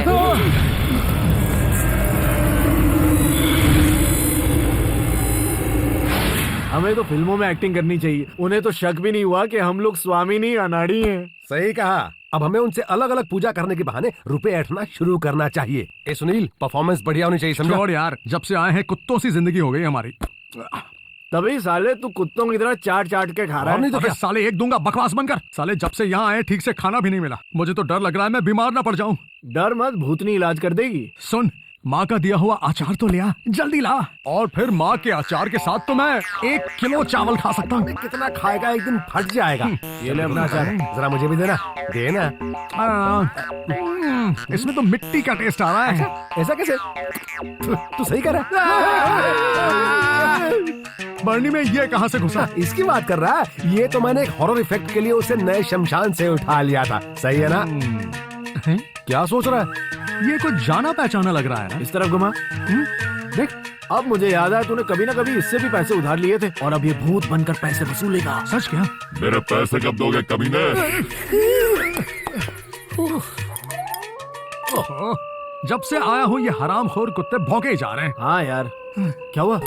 हमें तो फिल्मों में एक्टिंग करनी चाहिए। उन्हें तो शक भी नहीं हुआ कि हम लोग स्वामिनी अनाड़ी हैं। सही कहा। अब हमें उनसे अलग अलग पूजा करने के बहाने रुपए ऐंठना शुरू करना चाहिए। ए सुनील, परफॉर्मेंस बढ़िया होनी चाहिए, समझा? छोड़ यार, जब से आए हैं कुत्तों सी जिंदगी हो गई हमारी। तभी साले तू कुत्तों की तरह चाट चाट के खा रहा और है। नहीं तो अबे क्या? साले एक दूंगा, बकवास बनकर। साले जब से यहाँ आए ठीक से खाना भी नहीं मिला। मुझे तो डर लग रहा है मैं बीमार ना पड़ जाऊं। डर मत, भूतनी इलाज कर देगी। सुन, माँ का दिया हुआ अचार तो लिया, जल्दी ला। और फिर माँ के अचार के साथ तो मैं 1 किलो चावल खा सकता हूँ। कितना खाएगा, एक दिन फट जाएगा। ये ले अपना अचार, जरा मुझे भी देना। देना। इसमें तो मिट्टी का टेस्ट आ रहा है। ऐसा कैसे? तू सही कर रहा है। बर्नी में ये कहाँ से घुसा? इसकी बात कर रहा है। ये तो मैंने एक हॉरर इफेक्ट के लिए उसे नए शमशान से उठा लिया था। सही है ना? क्या सोच रहा है? ये कुछ जाना पहचाना लग रहा है ना। इस तरफ घुमा। देख, अब मुझे याद है तूने कभी ना कभी इससे भी पैसे उधार लिए थे और अब ये भूत बनकर पैसे वसूलेगा। सच क्या? मेरे पैसे कब दोगे कमीने? जब से आया हूँ ये हरामखोर कुत्ते भौंके जा रहे हैं। हाँ यार, क्या हुआ?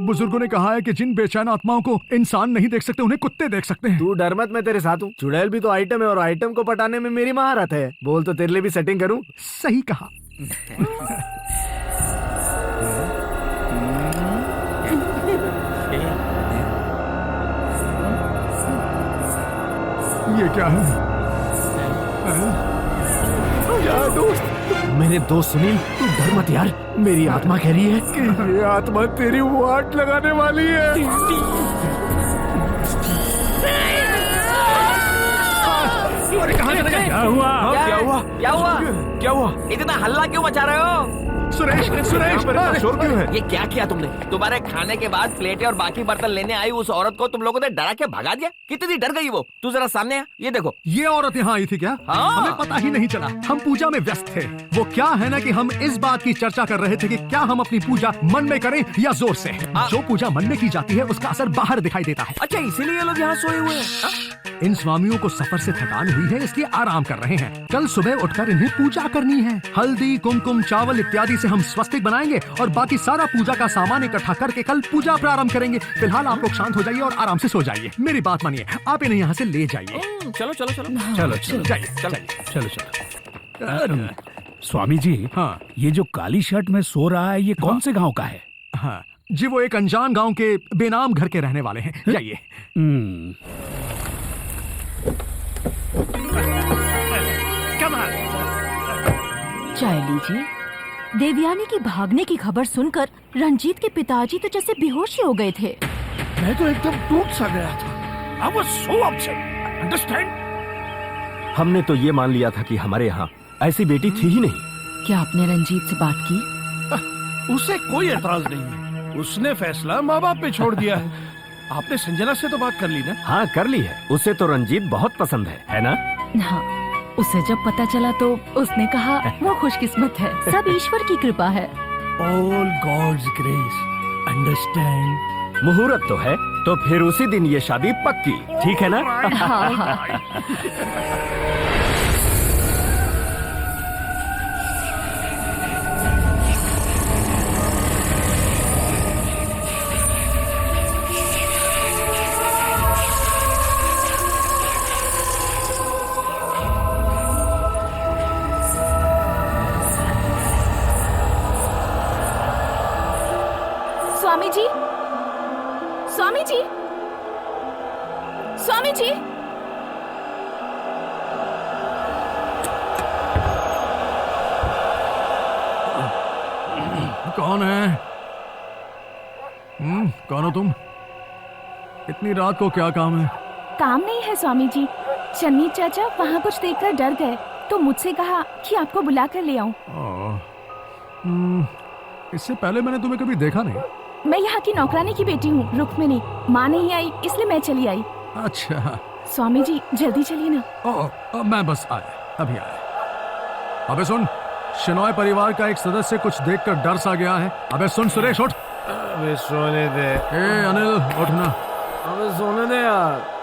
बुजुर्गों ने कहा है कि जिन बेचैन आत्माओं को इंसान नहीं देख सकते उन्हें कुत्ते देख सकते हैं। तू डर मत, मैं तेरे साथ हूँ। चुड़ैल भी तो आइटम है और आइटम को पटाने में मेरी महारत है। बोल तो तेरे लिए भी सेटिंग करूँ? सही कहा। ये क्या है? यार दोस्त, मेरे दोस्त सुनील, तू डर मत यार। मेरी आत्मा कह रही है कि ये आत्मा तेरी वाट लगाने वाली है। अरे कहाँ चले गए? क्या हुआ? क्या हुआ? क्या हुआ? क्या हुआ? इतना हल्ला क्यों मचा रहे हो? सुरेश, सुरेश, शोर क्यों है? ये क्या किया तुमने? तुम्हारे खाने के बाद प्लेटें और बाकी बर्तन लेने आई उस औरत को तुम लोगों ने डरा के भगा दिया। कितनी डर गई वो। तू जरा सामने आ, ये देखो। ये औरत यहाँ आई थी क्या? हाँ। हमें पता ही नहीं चला। हम पूजा में व्यस्त थे। वो क्या है ना कि हम इस बात की चर्चा कर रहे थे कि क्या हम अपनी पूजा मन में करें या जोर से। जो पूजा मन में की जाती है उसका असर बाहर दिखाई देता है। अच्छा, इसीलिए ये लोग यहाँ सोए हुए हैं। इन स्वामियों को सफर से थकान हुई है, इसलिए आराम कर रहे हैं। कल सुबह उठकर इन्हें पूजा करनी है। हल्दी, कुमकुम, चावल इत्यादि से हम स्वस्तिक बनाएंगे और बाकी सारा पूजा का सामान इकट्ठा करके कल पूजा प्रारंभ करेंगे। फिलहाल आप लोग शांत हो जाइए और आराम से सो जाइए। मेरी बात मानिए, आप इन्हें यहाँ से ले जाइए। चलो चलो चलो चलो चलो जाइए, चलो चलो। स्वामी जी, हाँ। ये जो काली शर्ट में सो रहा है ये कौन से गांव का है? हाँ जी, वो एक अनजान गांव के बेनाम घर के रहने वाले हैं। जाइए। चाय लीजिए। देवयानी की भागने की खबर सुनकर रंजीत के पिताजी तो जैसे बेहोश ही हो गए थे। मैं तो एकदम टूट सा गया था। I was so upset. Understand? हमने तो ये मान लिया था कि हमारे यहाँ ऐसी बेटी थी ही नहीं। क्या आपने रंजीत से बात की? उसे कोई एतराज नहीं है। उसने फैसला माँ बाप पे छोड़ दिया है। आपने संजना से तो बात कर ली ना? हाँ, कर ली है। उसे तो रंजीत बहुत पसंद है ना? हाँ, उसे जब पता चला तो उसने कहा वो खुशकिस्मत है, सब ईश्वर की कृपा है। All God's grace. Understand? मुहूर्त तो है, तो फिर उसी दिन ये शादी पक्की, ठीक है ना? हाँ हाँ। स्वामी जी, स्वामी जी। कौन है? कौन हो तुम? इतनी रात को क्या काम है? काम नहीं है स्वामी जी, चन्नी चाचा वहाँ कुछ देखकर डर गए तो मुझसे कहा कि आपको बुला कर ले आऊं। इससे पहले मैंने तुम्हें कभी देखा नहीं। मैं यहाँ की नौकरानी की बेटी हूँ, रुक्मिणी। माँ नहीं आई इसलिए मैं चली आई। अच्छा। स्वामी जी जल्दी चलिए ना। मैं बस आया, अभी आया। अबे सुन, शेनॉय परिवार का एक सदस्य कुछ देखकर डर सा गया है। अबे सुन सुरेश, उठ। अबे सोने दे। ए अनिल, उठना। अबे सोने दे यार।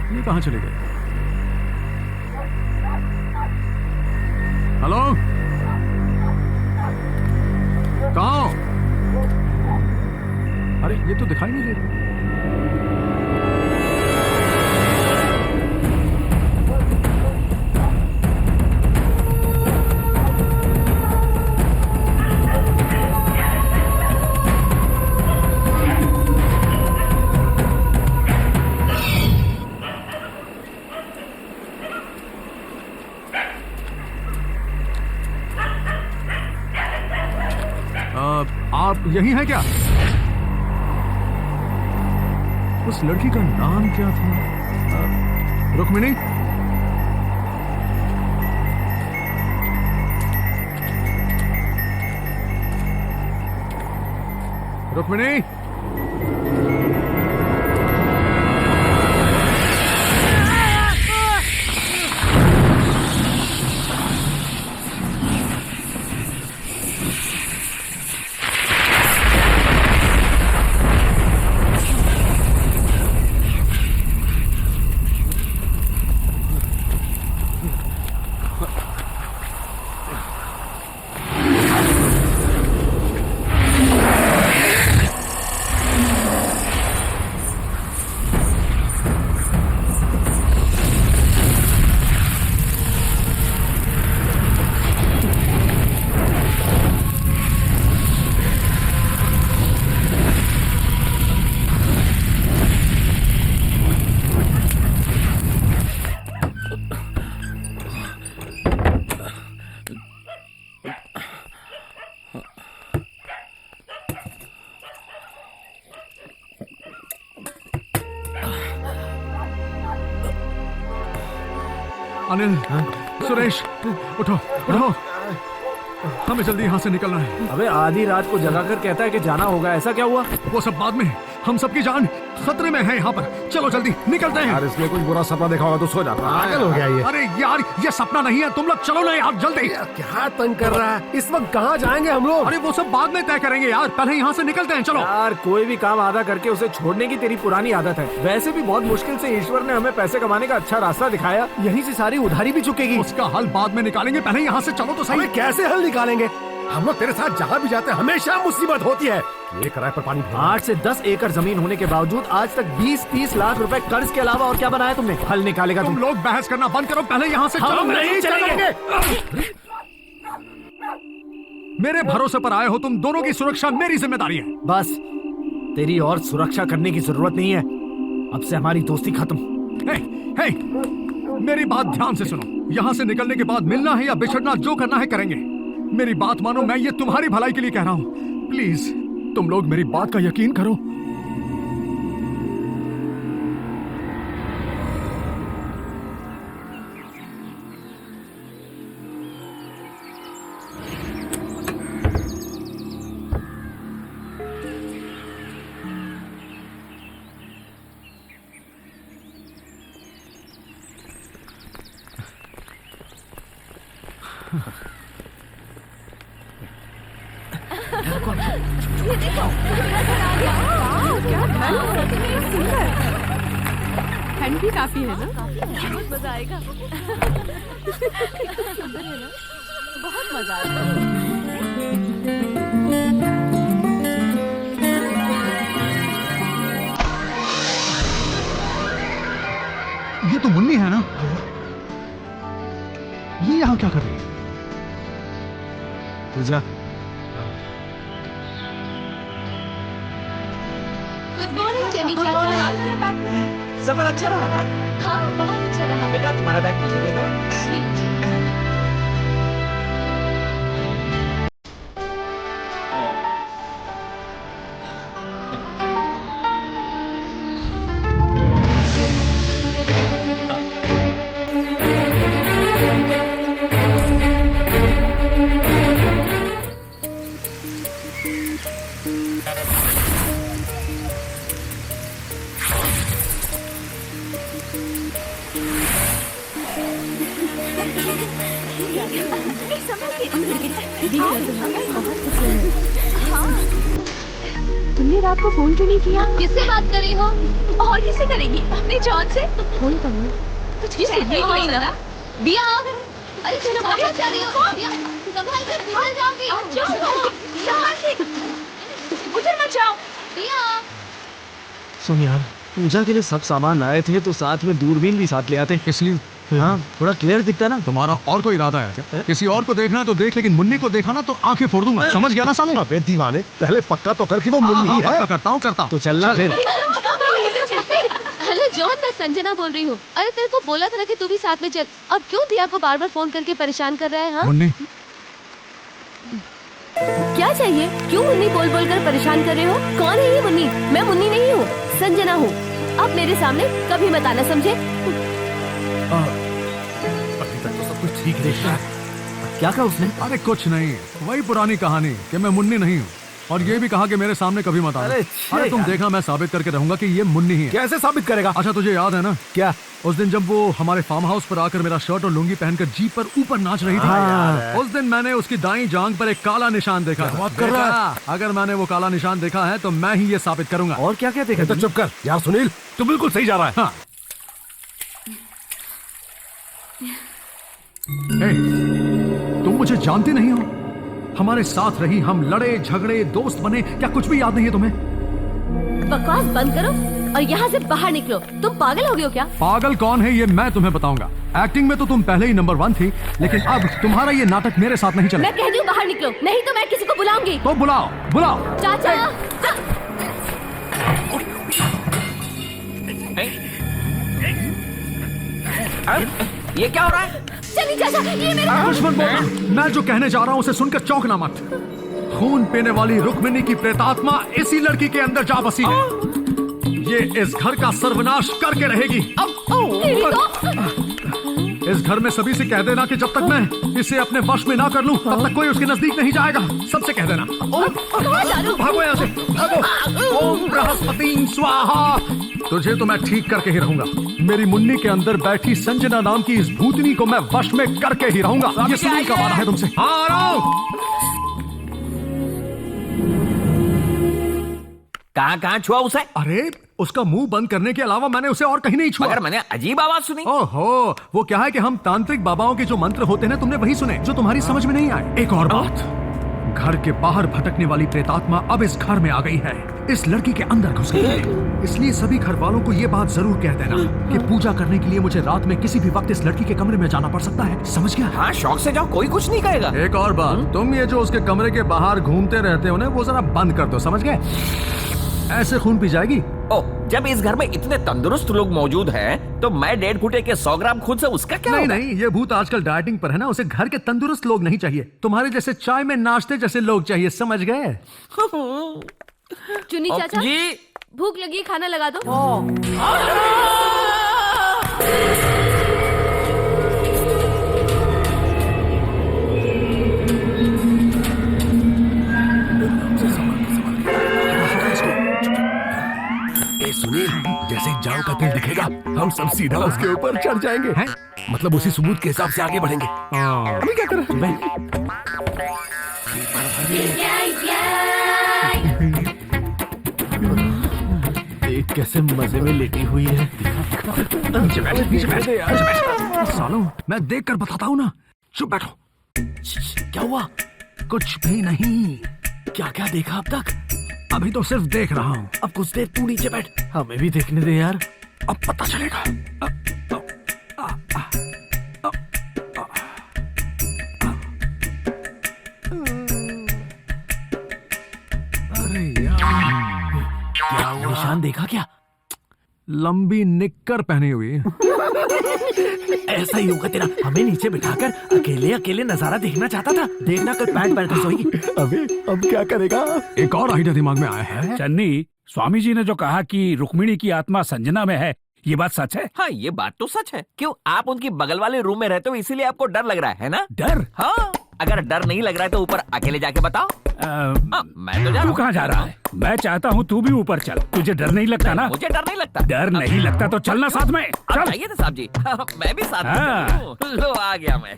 ये कहाँ चले गए? हेलो, कहाँ हो? अरे ये तो दिखाई नहीं दे रहा। आप यही हैं क्या? उस लड़की का नाम क्या था? रुक्मिणी? रुक्मिणी? अनिल, सुरेश, उठो उठो, हमें जल्दी यहाँ से निकलना है। अबे आधी रात को जगाकर कहता है कि जाना होगा, ऐसा क्या हुआ? वो सब बाद में, हम सबकी जान खतरे में है यहाँ पर। चलो जल्दी निकलते हैं। यार इसने कुछ बुरा सपना देखा होगा तो सो जाता। पागल हो गया ये। अरे यार ये सपना नहीं है, तुम लोग चलो ना यार जल्दी। क्या तंग कर रहा है? इस वक्त कहाँ जाएंगे हम लोग? अरे वो सब बाद में तय करेंगे यार, पहले यहाँ से निकलते हैं। चलो यार कोई भी काम आधा करके उसे छोड़ने की तेरी पुरानी आदत है। वैसे भी बहुत मुश्किल से ईश्वर ने हमें पैसे कमाने का अच्छा रास्ता दिखाया, यहीं से सारी उधारी भी चुकेगी। उसका हल बाद में निकालेंगे, पहले यहाँ से चलो तो सही। हमें कैसे हल निकालेंगे? हम लोग तेरे साथ जहाँ भी जाते हैं हमेशा मुसीबत होती है। ये किराए पर पानी 8 से 10 एकड़ जमीन होने के बावजूद आज तक 20-30 लाख रुपए कर्ज के अलावा और क्या बनाया तुमने? हल निकालेगा तुम लोग बहस करना बंद करो, पहले यहाँ से चलो। हम नहीं चलेंगे। मेरे भरोसे पर आए हो तुम, दोनों की सुरक्षा मेरी जिम्मेदारी है। बस तेरी और सुरक्षा करने की जरूरत नहीं है, अब से हमारी दोस्ती खत्म। हे, मेरी बात ध्यान से सुनो। यहाँ से निकलने के बाद मिलना है या बिछड़ना, जो करना है करेंगे। मेरी बात मानो, मैं ये तुम्हारी भलाई के लिए कह रहा हूँ। प्लीज तुम लोग मेरी बात का यकीन करो। ठंड भी काफी है ना? मजा आएगा। मजा आता है। ये तो मुन्नी है ना? ये यहाँ क्या कर रही है? पूजा, सफर अच्छा रहा। हाँ, बहुत अच्छा रहा। बेटा तुम्हारा बैग मुझे दे दो। तुमने रात को फोन क्यों नहीं किया? किससे बात कर रही हो? और किससे करेगी? अपने जॉन से? फोन करो। कुछ नहीं होई ना। दिया, अरे चलो बाहर जा रही हो। दिया, संभाल कर बाहर जाओगी। जाओ, संभाल के। उधर मत जाओ। दिया। सुन यार, पूजा के लिए सब सामान आए थे तो साथ में दूरबीन भी साथ ले आते। इसलिए हाँ, थोड़ा क्लियर दिखता ना। तुम्हारा और कोई इरादा है क्या? किसी और को देखना है तो देख, लेकिन मुन्नी को देखा ना तो आंखें फोड़ दूंगा। समझ गया ना साले? अबे दीवाने, पहले पक्का तो कर कि वो मुन्नी है। पक्का करता हूँ, करता हूँ। तो चलना फिर। हेलो जॉन, मैं संजना बोल रही हूँ। अरे तेरे को बोला था ना कि तू भी साथ में चल। अब क्यों दिया को बार बार फोन करके परेशान कर रहा है? हाँ, मुन्नी, क्या चाहिए? क्यों मुन्नी बोल बोल कर परेशान कर रहे हो? कौन है ये मुन्नी? मैं मुन्नी नहीं हूँ, संजना हूँ। अब मेरे सामने कभी मत आना, समझे? अभी तक तो सब कुछ ठीक देखता है। क्या कहा उसने? अरे कुछ नहीं, वही पुरानी कहानी कि मैं मुन्नी नहीं हूँ, और ये भी कहा कि मेरे सामने कभी मत आना। अरे तुम देखना, मैं साबित करके रहूंगा कि ये मुन्नी ही है। कैसे साबित करेगा? अच्छा तुझे याद है ना क्या? उस दिन जब वो हमारे फार्म हाउस पर आकर मेरा शर्ट और लुंगी पहनकर जीप पर ऊपर नाच रही थी, उस दिन मैंने उसकी दाईं जांघ पर एक काला निशान देखा। बात कर रहा है? अगर मैंने वो काला निशान देखा है तो मैं ही ये साबित करूंगा। और क्या क्या देखा? तो चुप कर यार सुनील, तू बिल्कुल सही जा रहा है। हाँ। हे, तुम मुझे जानते नहीं हो? हमारे साथ रही, हम लड़े झगड़े, दोस्त बने, क्या कुछ भी याद नहीं है तुम्हें? बकवास बंद करो और यहाँ से बाहर निकलो। तुम पागल हो गए हो क्या? पागल कौन है ये मैं तुम्हें बताऊंगा। एक्टिंग में तो तुम पहले ही नंबर 1 थी, लेकिन अब तुम्हारा ये नाटक मेरे साथ नहीं चला। मैं कह रही हूँ बाहर निकलो, नहीं तो मैं किसी को बुलाऊंगी। तो बुलाओ, बुलाओ। चाचा, ये क्या हो रहा है? चलिए चाचा, ये मेरा कुछ मत बोलना। मैं जो कहने जा रहा हूँ उसे सुनकर चौंकना मत। खून पीने वाली रुक्मिणी की प्रेतात्मा इसी लड़की के अंदर जा बसी है। ये इस घर का सर्वनाश करके रहेगी। तेरी तो इस घर में सभी से कह देना कि जब तक मैं इसे अपने वश में ना कर लूं, तब तक कोई उसके नजदीक नहीं जाएगा। सबसे कह देना। भागो यहाँ से, भागो। ओम बृहस्पति स्वाहा। तुझे तो मैं ठीक करके ही रहूंगा। मेरी मुन्नी के अंदर बैठी संजना नाम की इस भूतनी को मैं वश में करके ही रहूंगा। ये सुनील का वादा है तुमसे। हाँ, आ रहा हूं। कहाँ छुआ उसे? अरे उसका मुंह बंद करने के अलावा मैंने उसे और कहीं नहीं छुआ। मगर मैंने अजीब आवाज सुनी। ओहो, वो क्या है कि हम तांत्रिक बाबाओं के जो मंत्र होते हैं तुमने वही सुने जो तुम्हारी समझ में नहीं आए। एक और बात, घर के बाहर भटकने वाली प्रेतात्मा अब इस घर में आ गई है, इस लड़की के अंदर घुस गई है। इसलिए सभी घर वालों को ये बात जरूर कह देना कि पूजा करने के लिए मुझे रात में किसी भी वक्त इस लड़की के कमरे में जाना पड़ सकता है। समझ गया? हाँ, शौक से जाओ, कोई कुछ नहीं कहेगा। एक और बात, तुम ये जो उसके कमरे के बाहर घूमते रहते हो ना, वो जरा बंद कर दो। समझ गए? ऐसे खून पी जाएगी। ओ, जब इस घर में इतने तंदुरुस्त लोग मौजूद हैं, तो मैं 1.5 फुटे के 100 ग्राम खुद से उसका क्या नहीं होगा? नहीं, ये भूत आजकल डाइटिंग पर है ना, उसे घर के तंदुरुस्त लोग नहीं चाहिए, तुम्हारे जैसे चाय में नाश्ते जैसे लोग चाहिए। समझ गए? चुनी चाचा, जी, भूख लगी, खाना लगा दो। सुनील, जैसे ही जाओ का तेल दिखेगा हम सब सीधा उसके ऊपर चढ़ जाएंगे। हैं? मतलब उसी सबूत के हिसाब से आगे बढ़ेंगे। अभी क्या कर रहे हैं? देख कैसे मजे में लेटी हुई है। सालों, मैं देख कर बताता हूँ ना। चुप बैठो। क्या हुआ? कुछ भी नहीं, क्या क्या देखा अब तक? अभी तो सिर्फ देख रहा हूँ। अब कुछ देर तू नीचे बैठ, हमें भी देखने दे यार। अब पता चलेगा। अरे यार, क्या हुआ? निशान देखा क्या? लंबी निक्कर पहनी हुई है। ऐसा ही होगा तेरा। हमें नीचे बिठाकर अकेले अकेले नजारा देखना चाहता था। देखना कल पैंट पहन कर सोएगी। अबे अब क्या करेगा? एक और आइडिया दिमाग में आया है। चन्नी, स्वामी जी ने जो कहा कि रुक्मिणी की आत्मा संजना में है, ये बात सच है? हाँ, ये बात तो सच है। क्यों, आप उनकी बगल वाले रूम में रहते हो इसीलिए आपको डर लग रहा है ना? डर? हाँ, अगर डर नहीं लग रहा है तो ऊपर अकेले जाके बताओ। हाँ, मैं तो जा तू कहाँ जा रहा है? मैं चाहता हूँ तू भी ऊपर चल। तुझे डर नहीं लगता ना? मुझे डर नहीं लगता। डर नहीं लगता तो चलना साथ में। अब चल। चाहिए था साहब जी। मैं भी साथ में हाँ। चलूं। लो आ गया मैं।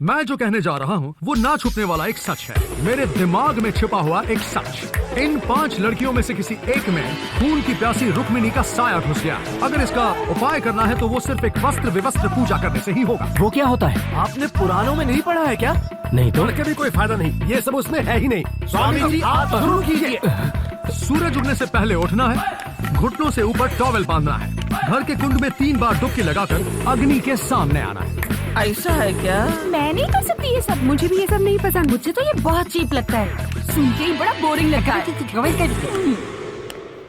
मैं जो कहने जा रहा हूँ वो ना छुपने वाला एक सच है, मेरे दिमाग में छिपा हुआ एक सच। इन 5 लड़कियों में से किसी एक में खून की प्यासी रुक्मिणी का साया घुस गया। अगर इसका उपाय करना है तो वो सिर्फ एक वस्त्र विवस्त्र पूजा करने से ही होगा। वो क्या होता है? आपने पुराणों में नहीं पढ़ा है क्या? नहीं तो भी कोई फायदा नहीं, ये सब उसमें है ही नहीं। स्वामी जी आप शुरू कीजिए। सूरज उगने से पहले उठना है, घुटनों से ऊपर टॉवेल बांधना है, घर के कुंड में 3 बार डुबकी लगाकर अग्नि के सामने आना है। ऐसा है क्या? मैं नहीं कर सकती ये सब, मुझे भी ये सब नहीं पसंद। मुझे तो ये बहुत चीप लगता है, सुन के ही बड़ा बोरिंग लगता है।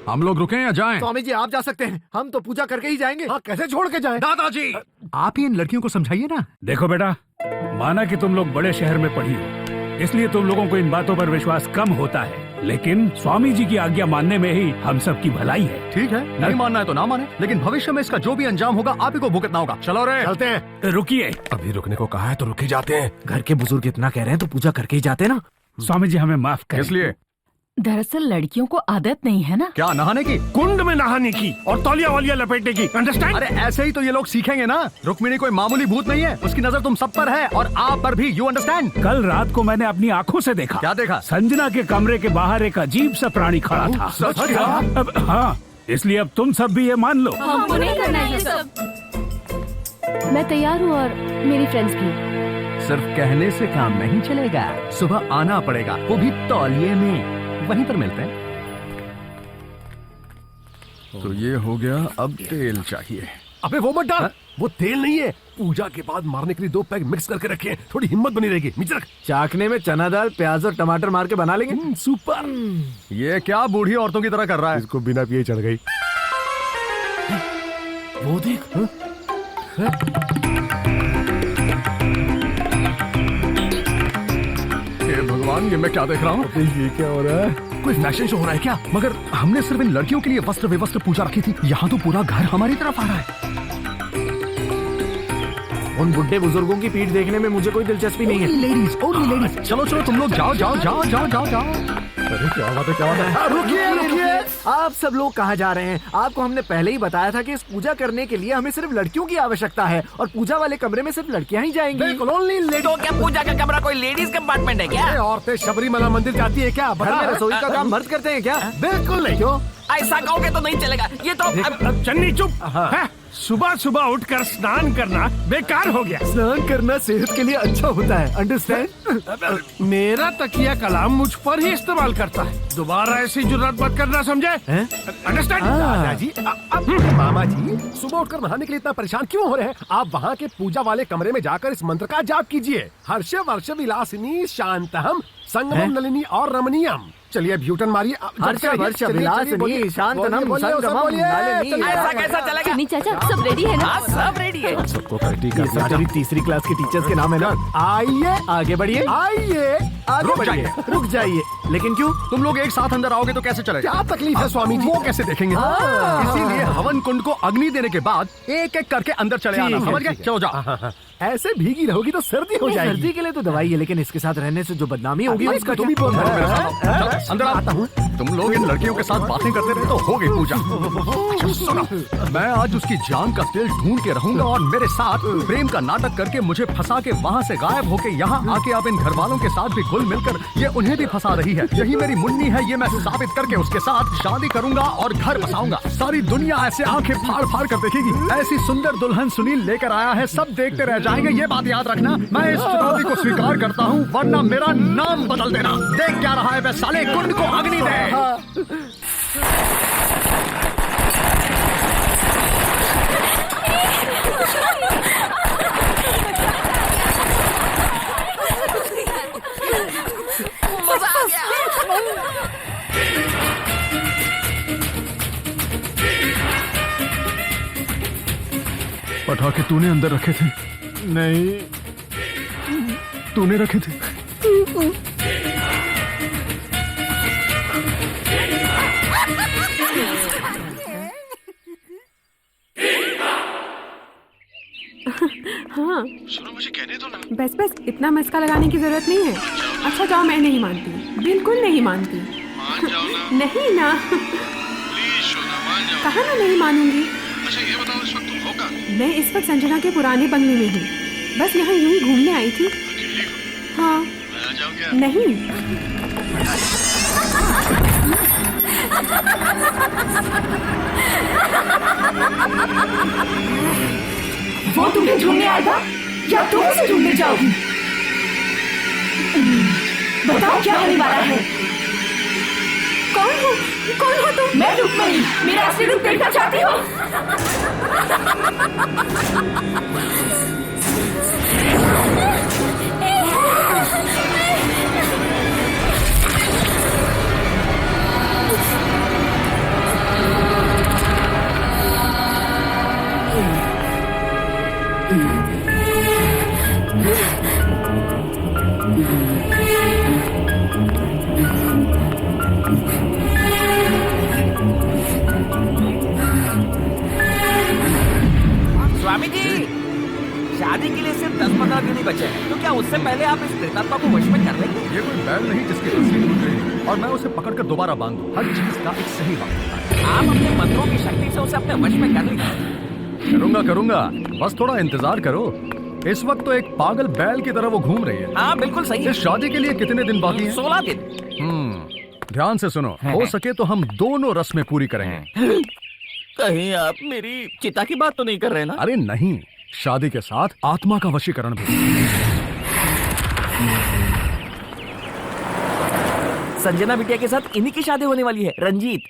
हम लोग रुकें या जाएं? स्वामी जी आप जा सकते हैं, हम तो पूजा करके ही जाएंगे। हाँ, कैसे छोड़ के जाए? दादाजी, आप ही इन लड़कियों को समझाइए ना। देखो बेटा, माना कि तुम लोग बड़े शहर में पढ़ी हो, इसलिए तुम लोगों को इन बातों पर विश्वास कम होता है, लेकिन स्वामी जी की आज्ञा मानने में ही हम सब की भलाई है। ठीक है, नहीं मानना है तो ना माने, लेकिन भविष्य में इसका जो भी अंजाम होगा आप ही को भुगतना होगा। चलो रे, चलते हैं। रुकिए। अभी रुकने को कहा है तो रुक ही जाते हैं। घर के बुजुर्ग इतना कह रहे हैं तो पूजा करके ही जाते ना। स्वामी जी हमें माफ करें। इसलिए दरअसल लड़कियों को आदत नहीं है ना। क्या नहाने की? कुंड में नहाने की और तौलिया वालिया लपेटने की। अंडरस्टैंड? अरे ऐसे ही तो ये लोग सीखेंगे ना। रुक्मिणी कोई मामूली भूत नहीं है, उसकी नजर तुम सब पर है और आप पर भी। You understand? कल रात को मैंने अपनी आंखों से देखा। क्या देखा? संजना के कमरे के बाहर एक अजीब सा प्राणी खड़ा था। सच क्या? अब हाँ, इसलिए अब तुम सब भी ये मान लो। हमको नहीं करना ये सब। मैं तैयार हूँ और मेरी फ्रेंड्स भी। सिर्फ कहने से काम नहीं चलेगा, सुबह आना पड़ेगा, वो भी तौलिए में। वहीं पर मिलते हैं। तो ये हो गया, अब तेल चाहिए। अबे वो मत डाल, वो तेल नहीं है। पूजा के बाद मारने के लिए 2 पैक मिक्स करके रखे हैं, थोड़ी हिम्मत बनी रहेगी। नीचे रख। चाकने में चना दाल, प्याज और टमाटर मार के बना लेंगे। सुपर। ये क्या बूढ़ी औरतों की तरह कर रहा है? इसको बिना पिए चढ़ गई। वो देख। हे भगवान, ये मैं क्या देख रहा हूँ? ये क्या हो रहा है? कोई फैशन शो हो रहा है क्या? मगर हमने सिर्फ इन लड़कियों के लिए वस्त्र विवस्त्र पूजा रखी थी, यहाँ तो पूरा घर हमारी तरफ आ रहा है। उन बुढ़े बुजुर्गों की पीठ देखने में मुझे कोई दिलचस्पी नहीं है। Only ladies. चलो चलो तुम लोग जाओ जाओ जाओ जाओ जाओ जाओ। अरे क्या बात है, क्या बात है? रुकिए रुकिए, आप सब लोग कहाँ जा रहे हैं? आपको हमने पहले ही बताया था कि इस पूजा करने के लिए हमें सिर्फ लड़कियों की आवश्यकता है और पूजा वाले कमरे में सिर्फ लड़कियां ही जाएंगी। बिल्कुल, ओनली लेडीज। तो क्या पूजा का कमरा कोई लेडीज कंपार्टमेंट है क्या? अरे औरतें शबरीमला मंदिर जाती है क्या? घर में रसोई का काम मर्द करते हैं क्या? बिल्कुल नहीं। क्यों? ऐसा कहोगे तो नहीं चलेगा। ये तो अब चन्नी चुप। सुबह सुबह उठकर स्नान करना बेकार हो गया। स्नान करना सेहत के लिए अच्छा होता है, अंडरस्टैंड? मेरा तकिया कलाम मुझ पर ही इस्तेमाल करता है, दोबारा ऐसी जुर्रत मत करना, समझे? अंडरस्टैंड? दादाजी, मामा जी, सुबह उठकर नहाने के लिए इतना परेशान क्यों हो रहे हैं? आप वहाँ के पूजा वाले कमरे में जाकर इस मंत्र का जाप कीजिए। हर्ष वर्ष विलासिनी शांतहम संगमम नलिनी और रमणीयम। चलिए ब्यूटन मारिए। हर्ष वर्ष विलासिनी शांतनम संगमम नलिनी। ऐसा कैसा चलेगा? चन्नी चाचा सब रेडी है ना? हाँ, सब रेडी है। सबको करेक्ट ये सारी तीसरी क्लास के टीचर्स के नाम है ना। आइए आगे बढ़िए, आइए, आगे रुक बढ़िए। जाइए। रुक जाइए। लेकिन क्यों? तुम लोग एक साथ अंदर आओगे तो कैसे चलेगा? क्या तकलीफ है स्वामी जी? वो कैसे देखेंगे? इसीलिए हवन कुंड को अग्नि देने के बाद एक एक करके अंदर चले आना, ठीक है, समझ गए? ठीक है। चलो जाओ। ऐसे भीगी रहोगी तो सर्दी हो जाएगी। सर्दी के लिए तो दवाई है, लेकिन इसके साथ रहने से जो बदनामी होगी उसका तुम भी क्या? बोल रहे हो। मेरे साथ अंदर आता हूँ। तुम लोग इन लड़कियों के साथ बातें करते रहे तो हो गई पूजा। अच्छा, सुनो, मैं आज उसकी जान का तिल ढूंढ के रहूंगा और मेरे साथ प्रेम का नाटक करके मुझे फंसा के वहाँ से गायब होके यहाँ आके आप इन घर वालों के साथ भी घुल मिलकर ये उन्हें भी फंसा रही है। यही मेरी मुन्नी है, ये मैं साबित करके उसके साथ शादी करूंगा और घर बसाऊंगा। सारी दुनिया ऐसे आंखें फाड़ फाड़ कर देखेगी। ऐसी सुंदर दुल्हन सुनील लेकर आया है, सब देखते रह जाएंगे। ये बात याद रखना, मैं इस चुनौती को स्वीकार करता हूँ, वरना मेरा नाम बदल देना। देख क्या रहा है वह साले, कुंड को अग्नि दे। पटाखे तूने अंदर रखे थे? नहीं, तूने रखे थे? हाँ मुझे कहने दो ना। बस बस इतना मस्का लगाने की जरूरत नहीं है। अच्छा जाओ, मैं नहीं मानती, बिल्कुल नहीं मानती। मान जाओ ना। नहीं ना, प्लीज सोना मान जाओ। कहाँ ना नहीं मानूंगी। अच्छा ये बताओ, इस वक्त तुम हो कहाँ? मैं इस वक्त संजना के पुराने बंगले में हूँ। बस यहाँ यूं ही घूमने आई थी। हाँ। मैं आ जाऊँ क्या? नहीं। वो तुम्हें ढूंढने आएगा या तुम उसे ढूंढने जाओगी? बताओ क्या होने वाला है? कौन हो तुम? मैं रुक्मिणी, मेरा असली रूप देखना चाहती हो? स्वामी जी, शादी के लिए सिर्फ 10-15 दिन ही बचे हैं, तो क्या उससे पहले आप इस प्रेतात्मा को वश में कर लेंगे? ये कोई बैल नहीं जिसकी रस्सी टूट गई और मैं उसे पकड़कर दोबारा बांध दूं। हर चीज का एक सही वक्त होता है। आप अपने मंत्रों की शक्ति से उसे अपने वश में कर लीजिए। करूंगा, बस थोड़ा इंतजार करो। इस वक्त तो एक पागल बैल की तरह वो घूम रही है। हाँ बिल्कुल सही। इस शादी के लिए कितने दिन बाकी हैं? 16 दिन। ध्यान से सुनो, हो सके तो हम दोनों रस्में पूरी करेंगे। कहीं आप मेरी चिता की बात तो नहीं कर रहे ना? अरे नहीं, शादी के साथ आत्मा का वशीकरण भी। संजना बिटिया के साथ इन्हीं की शादी होने वाली है, रंजीत।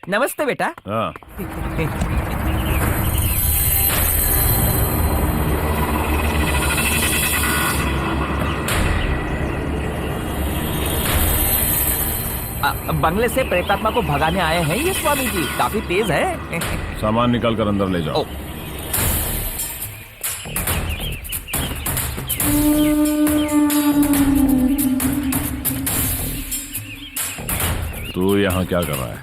नमस्ते बेटा। हाँ। बंगले से प्रेतात्मा को भगाने आए हैं ये स्वामी जी, काफी तेज है। सामान निकाल कर अंदर ले जाओ। तू यहाँ क्या कर रहा है?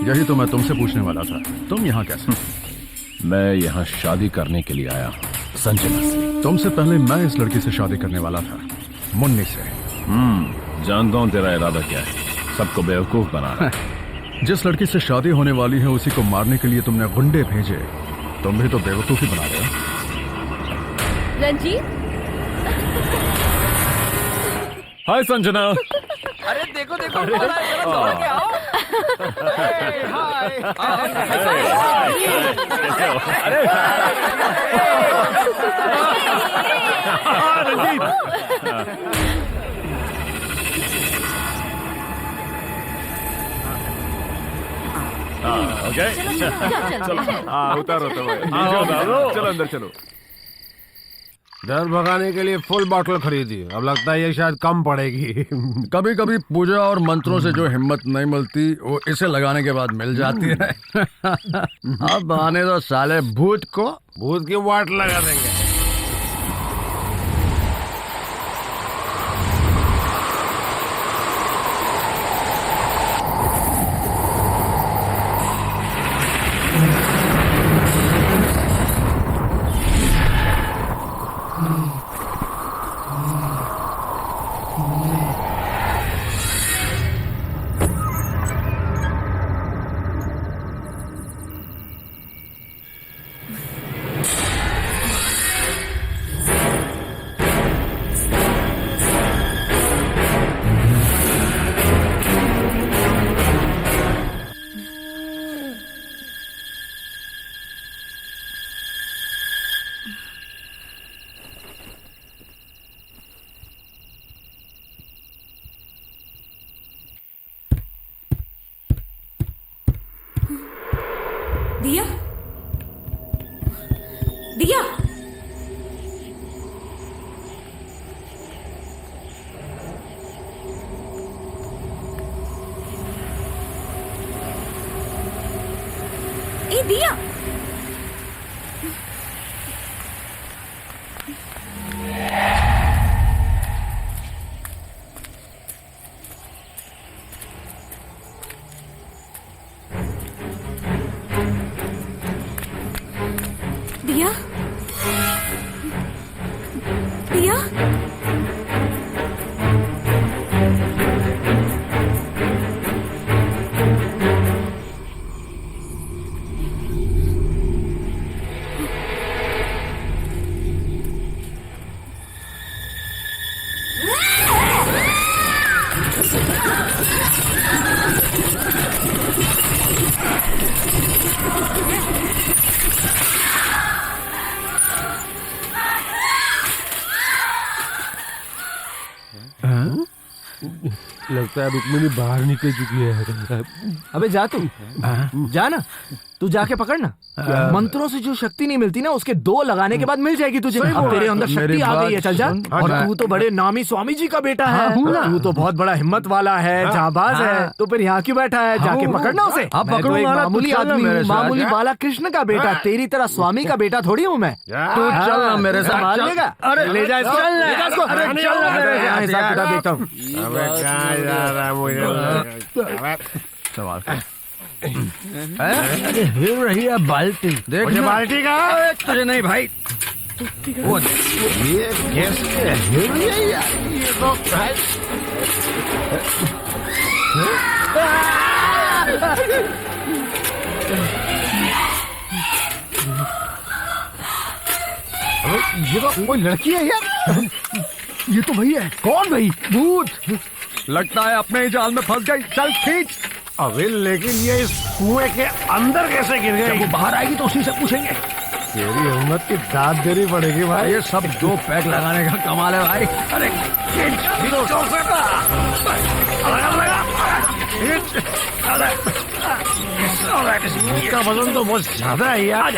यही तो मैं तुमसे पूछने वाला था, तुम यहाँ कैसे? मैं यहाँ शादी करने के लिए आया हूँ, संजना से। तुमसे पहले मैं इस लड़की से शादी करने वाला था, मुन्नी से। जानता हूँ तेरा इरादा क्या है, सबको बेवकूफ बनाना है। जिस लड़की से शादी होने वाली है उसी को मारने के लिए तुमने गुंडे भेजे, तुम भी तो बेवकूफी बना रहे हो। रंजीत, हाय संजना। अरे देखो देखो, जरा दौड़ के आओ। ओके, चलो उतारो चलो अंदर चलो। डर भगाने के लिए फुल बॉटल खरीदी, अब लगता है ये शायद कम पड़ेगी। कभी कभी पूजा और मंत्रों से जो हिम्मत नहीं मिलती वो इसे लगाने के बाद मिल जाती है। अब आने दो साले भूत को। भूत की वाट लगा देंगे। दिया दिया ए दिया दिया दिया लगता है रुक्मिणी बाहर निकल चुकी है। अबे जा तू जा ना, तू जाके पकड़ना। मंत्रों से जो शक्ति नहीं मिलती ना, उसके 2 लगाने के बाद मिल जाएगी तुझे। अब तेरे अंदर शक्ति आ गई है, चल जा। और तू तो बड़े नामी स्वामी जी का बेटा है, तू तो बहुत बड़ा हिम्मत वाला है, जाबाज है, तो फिर यहाँ क्यों बैठा है? जाके पकड़ना उसे। मैं तो एक मामूली आदमी, मामूली बाला कृष्ण का बेटा, तेरी तरह स्वामी का बेटा थोड़ी हूँ मैं। तू चल मेरे साथ, मान लेगा? अरे ले जा इसको, ले जा इसको। हिसाब किताब देखता हूँ। सवाल हिल रही है बाल्टी, देख मुझे बाल्टी का। तुझे नहीं भाई, वो ये कैसे हिल रही है यार? ये तो ये तो कोई लड़की है यार। ये तो वही है। कौन भाई? भूत। लगता है अपने ही जाल में फंस गई। चल खींच। अबे लेकिन ये इस कुएं के अंदर कैसे गिर गई? वो बाहर आएगी तो उसी से पूछेंगे। तेरी हिम्मत की दाद देनी पड़ेगी भाई। ये सब 2 पैक लगाने का कमाल है भाई। अरे इसका वजन तो बहुत ज्यादा है यार।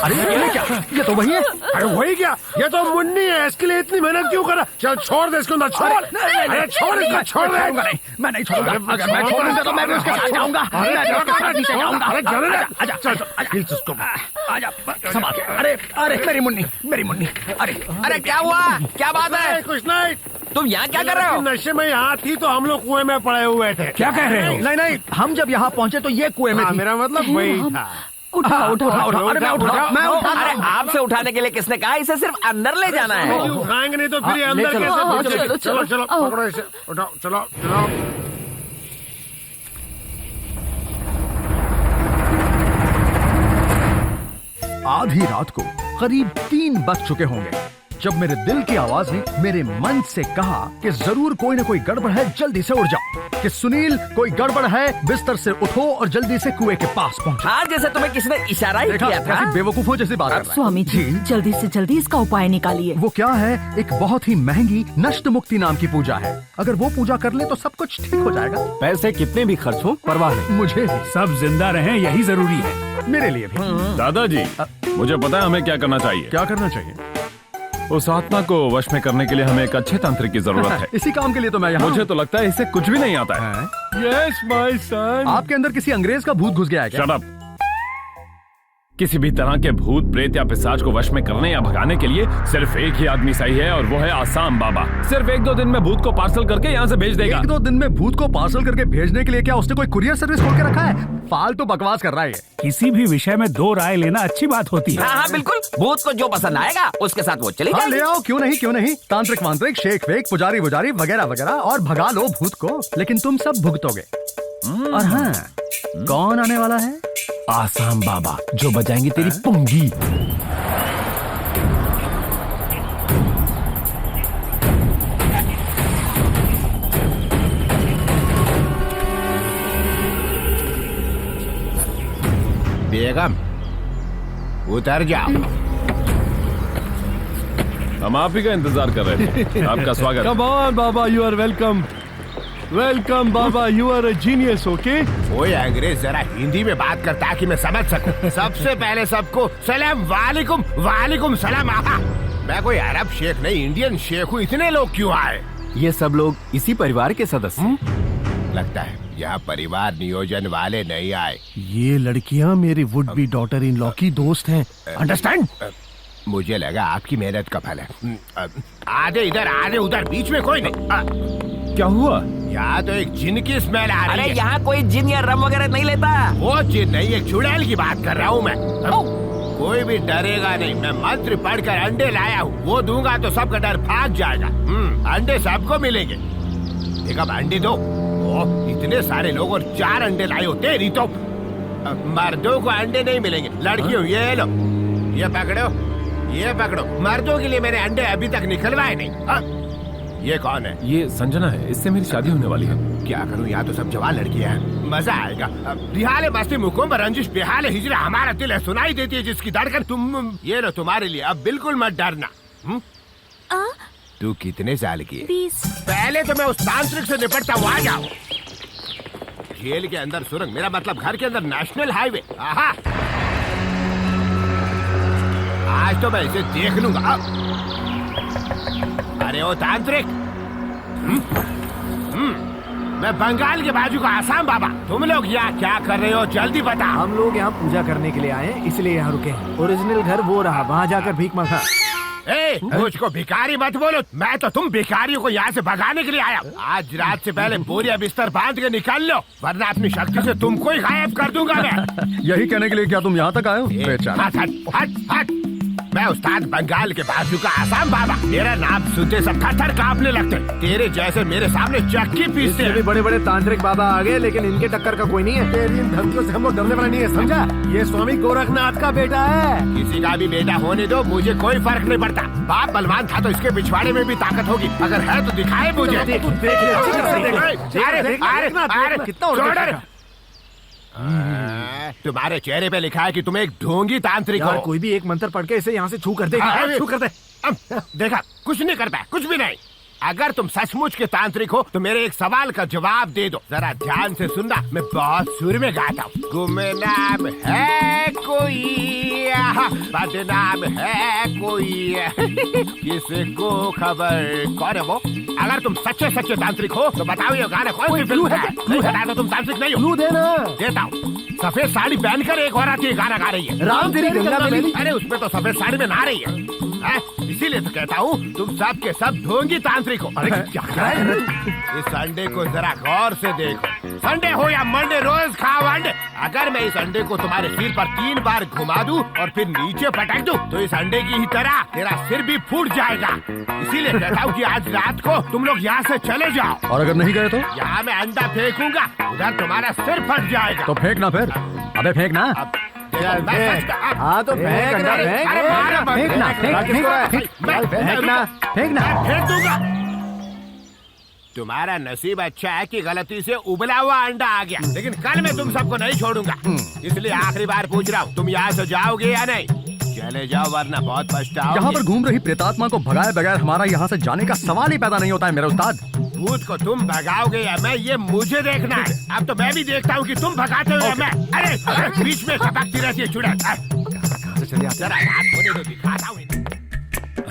अरे ये क्या? ये तो वही है। अरे वही क्या? ये तो मुन्नी है, इसके लिए इतनी मेहनत क्यों करा? चल छोड़ दे इसको, छोड़। अरे छोड़ इसको, छोड़ दे। मैं नहीं छोड़ूंगा। अगर मैं छोड़ूंगा तो मैं भी उसके साथ जाऊंगा। मैं उसके साथ नीचे जाऊंगा। अरे आजा, चल उसको। आजा, संभाल। अरे अरे मेरी मुन्नी, मेरी मुन्नी। अरे अरे क्या हुआ? क्या बात है? कुछ नहीं। तुम यहाँ क्या कर रहे हो? नशे में यहाँ थी तो हम लोग कुएं में पड़े हुए थे। क्या कह रहे हो? नहीं नहीं, हम जब यहाँ पहुँचे तो ये कुएं में थी। मेरा मतलब वही था। उठा उठा अरे मैं उठा। अरे आपसे उठाने के लिए किसने कहा? इसे सिर्फ अंदर ले जाना है। उठाएंगे नहीं तो फिर ये अंदर कैसे पहुंचेगी? चलो चलो पकड़ो इसे, उठाओ, चलो चलो। आधी रात को करीब 3 बज चुके होंगे जब मेरे दिल की आवाज ने मेरे मन से कहा कि जरूर कोई ना कोई गड़बड़ है, जल्दी से उठ जाओ। कि सुनील, कोई गड़बड़ है, बिस्तर से उठो और जल्दी से कुएं के पास पहुंचो। हाँ, जैसे तुम्हें किसने इशारा ही किया था। बेवकूफों जैसी बात कर रहा है। स्वामी जी, जल्दी से जल्दी इसका उपाय निकालिए। वो क्या है? एक बहुत ही महंगी नष्ट मुक्ति नाम की पूजा है। अगर वो पूजा कर ले तो सब कुछ ठीक हो जाएगा। पैसे कितने भी खर्च हो परवाह नहीं, मुझे सब जिंदा रहें यही जरूरी है। मेरे लिए भी। दादाजी, मुझे पता है हमें क्या करना चाहिए। क्या करना चाहिए? उस आत्मा को वश में करने के लिए हमें एक अच्छे तांत्रिक की जरूरत है। इसी काम के लिए तो मैं यहाँ। मुझे तो लगता है इसे कुछ भी नहीं आता है। Yes my son. आपके अंदर किसी अंग्रेज का भूत घुस गया है क्या? Shut up. किसी भी तरह के भूत, प्रेत या पिशाच को वश में करने या भगाने के लिए सिर्फ एक ही आदमी सही है, और वो है आसाम बाबा। सिर्फ 1-2 दिन में भूत को पार्सल करके यहाँ से भेज देगा। 1-2 दिन में भूत को पार्सल करके भेजने के लिए क्या उसने कोई कुरियर सर्विस खोल के रखा है? फालतू बकवास कर रहा है। किसी भी विषय में 2 राय लेना अच्छी बात होती है। हाँ बिल्कुल, भूत को जो पसंद आएगा उसके साथ वो चली जाएगी। ले आओ, क्यों नहीं क्यों नहीं। तांत्रिक वांत्रिक, शेख वेक, पुजारी वुजारी वगैरह वगैरह, और भगा लो भूत को। लेकिन तुम सब भुगतोगे। और हाँ, कौन आने वाला है? आसाम बाबा, जो बजाएंगे तेरी पुंगी। बेगम उतर जाओ। हम आप ही का इंतजार कर रहे थे। आपका स्वागत। कम ऑन बाबा, यू आर वेलकम। वेलकम बाबा, you are a genius, okay? ओए अंग्रेज जरा हिंदी में बात करता है कि मैं समझ सकूं। सबसे पहले सबको सलाम वालेकुम, वालेकुम सलाम। आहा, मैं कोई अरब शेख नहीं, इंडियन शेख हूँ। इतने लोग क्यों आए? ये सब लोग इसी परिवार के सदस्य। लगता है यहाँ परिवार नियोजन वाले नहीं आए। ये लड़कियाँ मेरी would be daughter in law की दोस्त हैं, अंडरस्टैंड? मुझे लगा आपकी मेहनत का फल है। आधे इधर आधे उधर, बीच में कोई नहीं। क्या हुआ? यहाँ तो एक जिन की स्मेल आ रही अरे है। यहाँ कोई जिन या रम वगैरह नहीं लेता। वो जिन नहीं, एक चुड़ैल की बात कर रहा हूँ मैं। कोई भी डरेगा नहीं। मैं मंत्र पढ़कर अंडे लाया हूँ, वो दूंगा तो सबका डर भाग जाएगा। अंडे सबको मिलेंगे। एक अब अंडे दो। ओह, इतने सारे लोग और 4 अंडे लाए हो। तेरी तो मर्दों को अंडे नहीं मिलेंगे। लड़कियों ये लो, ये पकड़ो, ये पकड़ो। मर्दों के लिए मैंने अंडे अभी तक निकलवाए नहीं। ये कौन है? ये संजना है, इससे मेरी शादी होने वाली है। क्या करूं, यहाँ तो सब जवान लड़कियां हैं। मजा आएगा। बिहाले मस्ती मुकुम रंजिश बेहाल हिजरा हमारा दिल है, सुनाई देती है जिसकी धड़कन। तुम ये लो तुम्हारे लिए, अब बिल्कुल मत डरना। तू कितने साल की है? 20। पहले तो मैं उस तांत्रिक से निपटता हूँ, आ जाओ। जेल के अंदर सुरंग, मेरा मतलब घर के अंदर नेशनल हाईवे। आहा, आज तो मैं इसे देख लूंगा। अरे ओ तांत्रिक, मैं बंगाल के बाजू का आसाम बाबा। तुम लोग यहाँ क्या कर रहे हो, जल्दी बता। हम लोग यहाँ पूजा करने के लिए आए हैं, इसलिए यहाँ रुके हैं। ओरिजिनल घर वो रहा, वहाँ जाकर भीख मांगा। मुझको भिखारी मत बोलो। मैं तो तुम भिखारियों को यहाँ से भगाने के लिए आया। आज रात से पहले बोरिया बिस्तर बांध के निकाल लो, वरना अपनी शक्ति से तुमको ही गायब कर दूंगा मैं। यही कहने के लिए क्या तुम यहाँ तक आए हो? बेचारा। हट हट हट हट। मैं उस्ताद बंगाल के बाजू का आसाम बाबा। मेरा नाम सुनते सब थर-थर कांपने लगते। तेरे जैसे मेरे सामने चक्की पीसते भी बड़े बड़े तांत्रिक बाबा आ गए, लेकिन इनके टक्कर का कोई नहीं है। तेरी इन धमकियों से हम लोग डरने वाला नहीं है, समझा? ये स्वामी गोरखनाथ का बेटा है। किसी का भी बेटा होने दो, मुझे कोई फर्क नहीं पड़ता। बाप बलवान था तो इसके पिछवाड़े में भी ताकत होगी। अगर है तो दिखाए मुझे। कितना तुम्हारे चेहरे पे लिखा है कि तुम एक ढोंगी तांत्रिक हो। कोई भी एक मंत्र पढ़ के इसे यहाँ से छू कर दे। छू कर दे। देखा, कुछ नहीं कर पाया, कुछ भी नहीं। अगर तुम सचमुच के तांत्रिक हो तो मेरे एक सवाल का जवाब दे दो। जरा ध्यान से सुनना, मैं बहुत सुर में गाता हूँ। गुमनाम है कोई, बदनाम है कोई, किसको खबर। कौन है वो? अगर तुम सच्चे सच्चे तांत्रिक हो तो बताओ ये गाना कौन सी फिल्म है? नहीं बता तो तुम तांत्रिक नहीं हो। देना देता हूँ। सफेद साड़ी पहनकर एक औरत ये गाना गा रही है। राम तेरी गंगा मैली। अरे उसमें तो सफेद साड़ी में नहा रही है। इसीलिए तो कहता हूँ तुम सब के सब ढोंगी तांत्रिक हो। अरे क्या कर रहा है? इस अंडे को जरा गौर से देखो। संडे हो या मंडे, रोज खाओ अंडे। अगर मैं इस अंडे को तुम्हारे सिर पर 3 बार घुमा दूं और फिर नीचे पटक दूं तो इस अंडे की ही तरह तेरा सिर भी फूट जाएगा। इसीलिए कहता हूँ कि आज रात को तुम लोग यहाँ से चले जाओ। और अगर नहीं गए तो? यहाँ मैं अंडा फेंकूंगा, उधर तुम्हारा सिर फट जाएगा। तो फेंकना फिर। अबे फेंकना। हाँ तो फेंक अंडा, फेंकना। फेंक दूंगा। तुम्हारा नसीब अच्छा है कि गलती से उबला हुआ अंडा आ गया, लेकिन कल मैं तुम सबको नहीं छोड़ूंगा। इसलिए आखिरी बार पूछ रहा हूँ, तुम यहाँ से जाओगे या नहीं? चले जाओ वरना बहुत पछताओगे। यहाँ पर घूम रही प्रेतात्मा को भगाए बगैर हमारा यहाँ से जाने का सवाल ही पैदा नहीं होता है मेरे उस्ताद। भूत को तुम भगाओगे या मैं, ये मुझे देखना है। अब तो मैं भी देखता हूँ कि तुम भगाते हो या मैं। अरे बीच में टपकती रहती है चुड़ैल। जरा रात होने दो, दिखाता हूँ।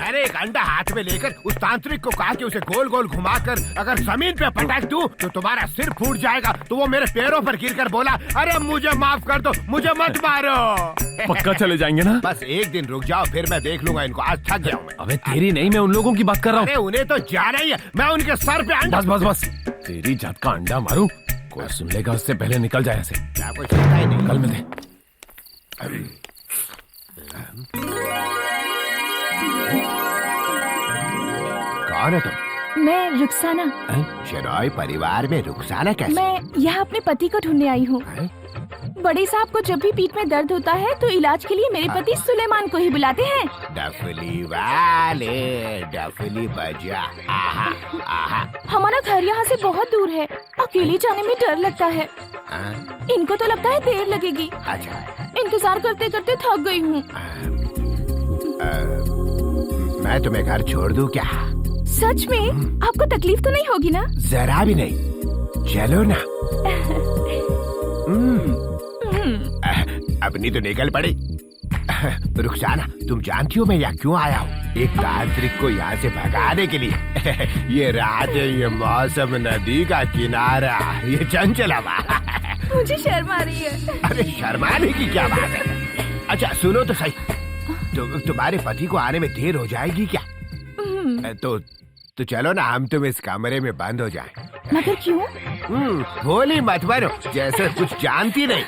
अरे एक अंडा हाथ में लेकर उस तांत्रिक को कहा कि उसे गोल गोल घुमाकर अगर जमीन पे पटक दूं तो तुम्हारा सिर फूट जाएगा। तो वो मेरे पैरों पर गिरकर बोला, अरे मुझे माफ कर दो, मुझे मत मारो। पक्का चले जाएंगे ना? बस एक दिन रुक जाओ, फिर मैं देख लूंगा इनको। आज थक गया हूँ मैं। अबे तेरी नहीं, मैं उन लोगों की बात कर रहा हूँ। अरे उन्हें तो जाना ही है, मैं उनके सर पे अंडा। बस बस बस, तेरी जात का अंडा मारूं, कोई सुन लेगा उससे पहले निकल जाए ऐसे। क्या कोई चिंता ही नहीं। कल मिलते। कौन है तुम? मैं रुखसाना। शराय परिवार में रुखसाना कैसे? मैं यहाँ अपने पति को ढूंढने आई हूँ। बड़े साहब को जब भी पीठ में दर्द होता है तो इलाज के लिए मेरे पति सुलेमान को ही बुलाते हैं। डफली वाले डफली बजा। आहा, आहा। हमारा घर यहाँ से बहुत दूर है, अकेले जाने में डर लगता है। इनको तो लगता है देर लगेगी। अच्छा। इंतजार करते करते थक गई हूँ। मैं तुम्हें घर छोड़ दूं क्या? सच में? आपको तकलीफ तो नहीं होगी ना? जरा भी नहीं। चलो ना। अपनी तो निकल पड़ी। रुखसाना, तुम जानती हो मैं यहाँ क्यों आया हूँ? एक तांत्रिक को यहाँ से भगाने के लिए। ये रातें, ये मौसम, नदी का किनारा, ये चंचल हवा। मुझे शर्म आ रही है। अरे शर्माने की क्या बात है? अच्छा सुनो तो सही, तुम्हारे पति को आने में देर हो जाएगी क्या? तो चलो ना, हम तुम इस कमरे में बंद हो जाएं। मगर क्यों? भोली मत बनो, जैसे कुछ जानती नहीं।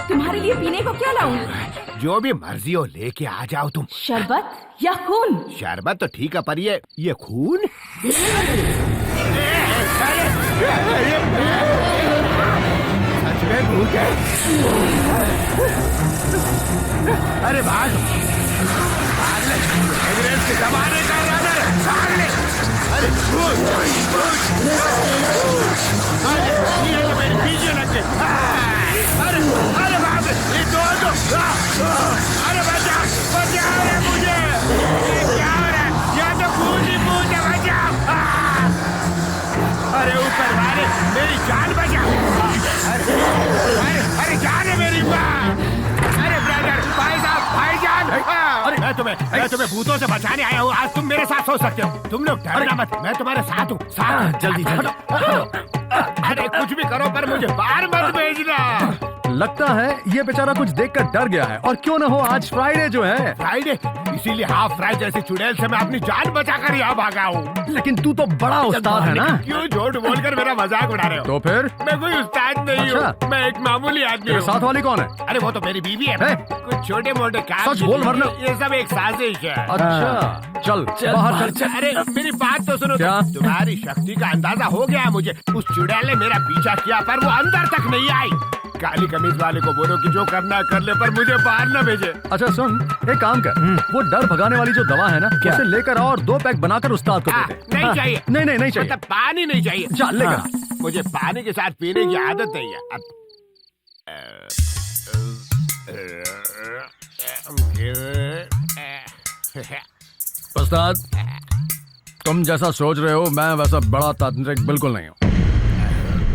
तुम्हारे लिए पीने को क्या लाऊं? जो भी मर्जी हो लेके आ जाओ तुम। शरबत या खून? शरबत तो ठीक है, पर ये खून? सच में भूत है? अरे भाग ले, एवरेस्ट के जमाने का रनर, भाग ले। अरे ये तो मेरे पीछे लग गए। अरे भाग, ये दो। अरे बचा रे मुझे, ये क्या हो रहा है? या तो खून ही खून है, बचा। अरे ऊपर वाले मेरी जान बचा। अरे जान है मेरी बात। अरे ब्रदर, भाईजान, मैं तुम्हें भूतों से बचाने आया हूँ। आज तुम मेरे साथ सो सकते हो। तुम लोग डरना मत, मैं तुम्हारे साथ हूँ। जल्दी। अरे कुछ भी करो, पर मुझे बाहर मत भेजना। लगता है ये बेचारा कुछ देखकर डर गया है। और क्यों न हो, आज फ्राइडे जो है। फ्राइडे, इसीलिए हाफ फ्राई जैसी चुड़ैल से मैं अपनी जान बचाकर यहाँ भागा हूँ। लेकिन तू तो बड़ा उस्ताद है ना? क्यों झूठ बोलकर मेरा मजाक उड़ा रहे हो? तो फिर? मैं कोई उस्ताद नहीं हूँ, मैं एक मामूली आदमी हूँ। साथ वाली कौन है? अरे वो तो मेरी बीवी है। कुछ छोटे मोटे काम, सच बोल वरना। ये सब एक साजिश है। अच्छा चल बाहर चल। अरे मेरी बात तो सुनो। क्या? तुम्हारी शक्ति का अंदाजा हो गया मुझे। उस चुड़ैल ने मेरा पीछा किया, पर वो अंदर तक नहीं आई। काली कमीज वाले को बोलो कि जो करना है कर ले, पर मुझे बाहर न भेजे। अच्छा सुन, एक काम कर, वो डर भगाने वाली जो दवा है ना, उसे लेकर और 2 पैक बनाकर उस्ताद को दे दे। नहीं चाहिए। नहीं चाहिए। मतलब पानी नहीं चाहिए। चल लेकर। मुझे पानी के साथ पीने की आदत नहीं है। उस्ताद, तुम जैसा सोच रहे हो मैं वैसा बड़ा तांत्रिक बिल्कुल नहीं हूँ।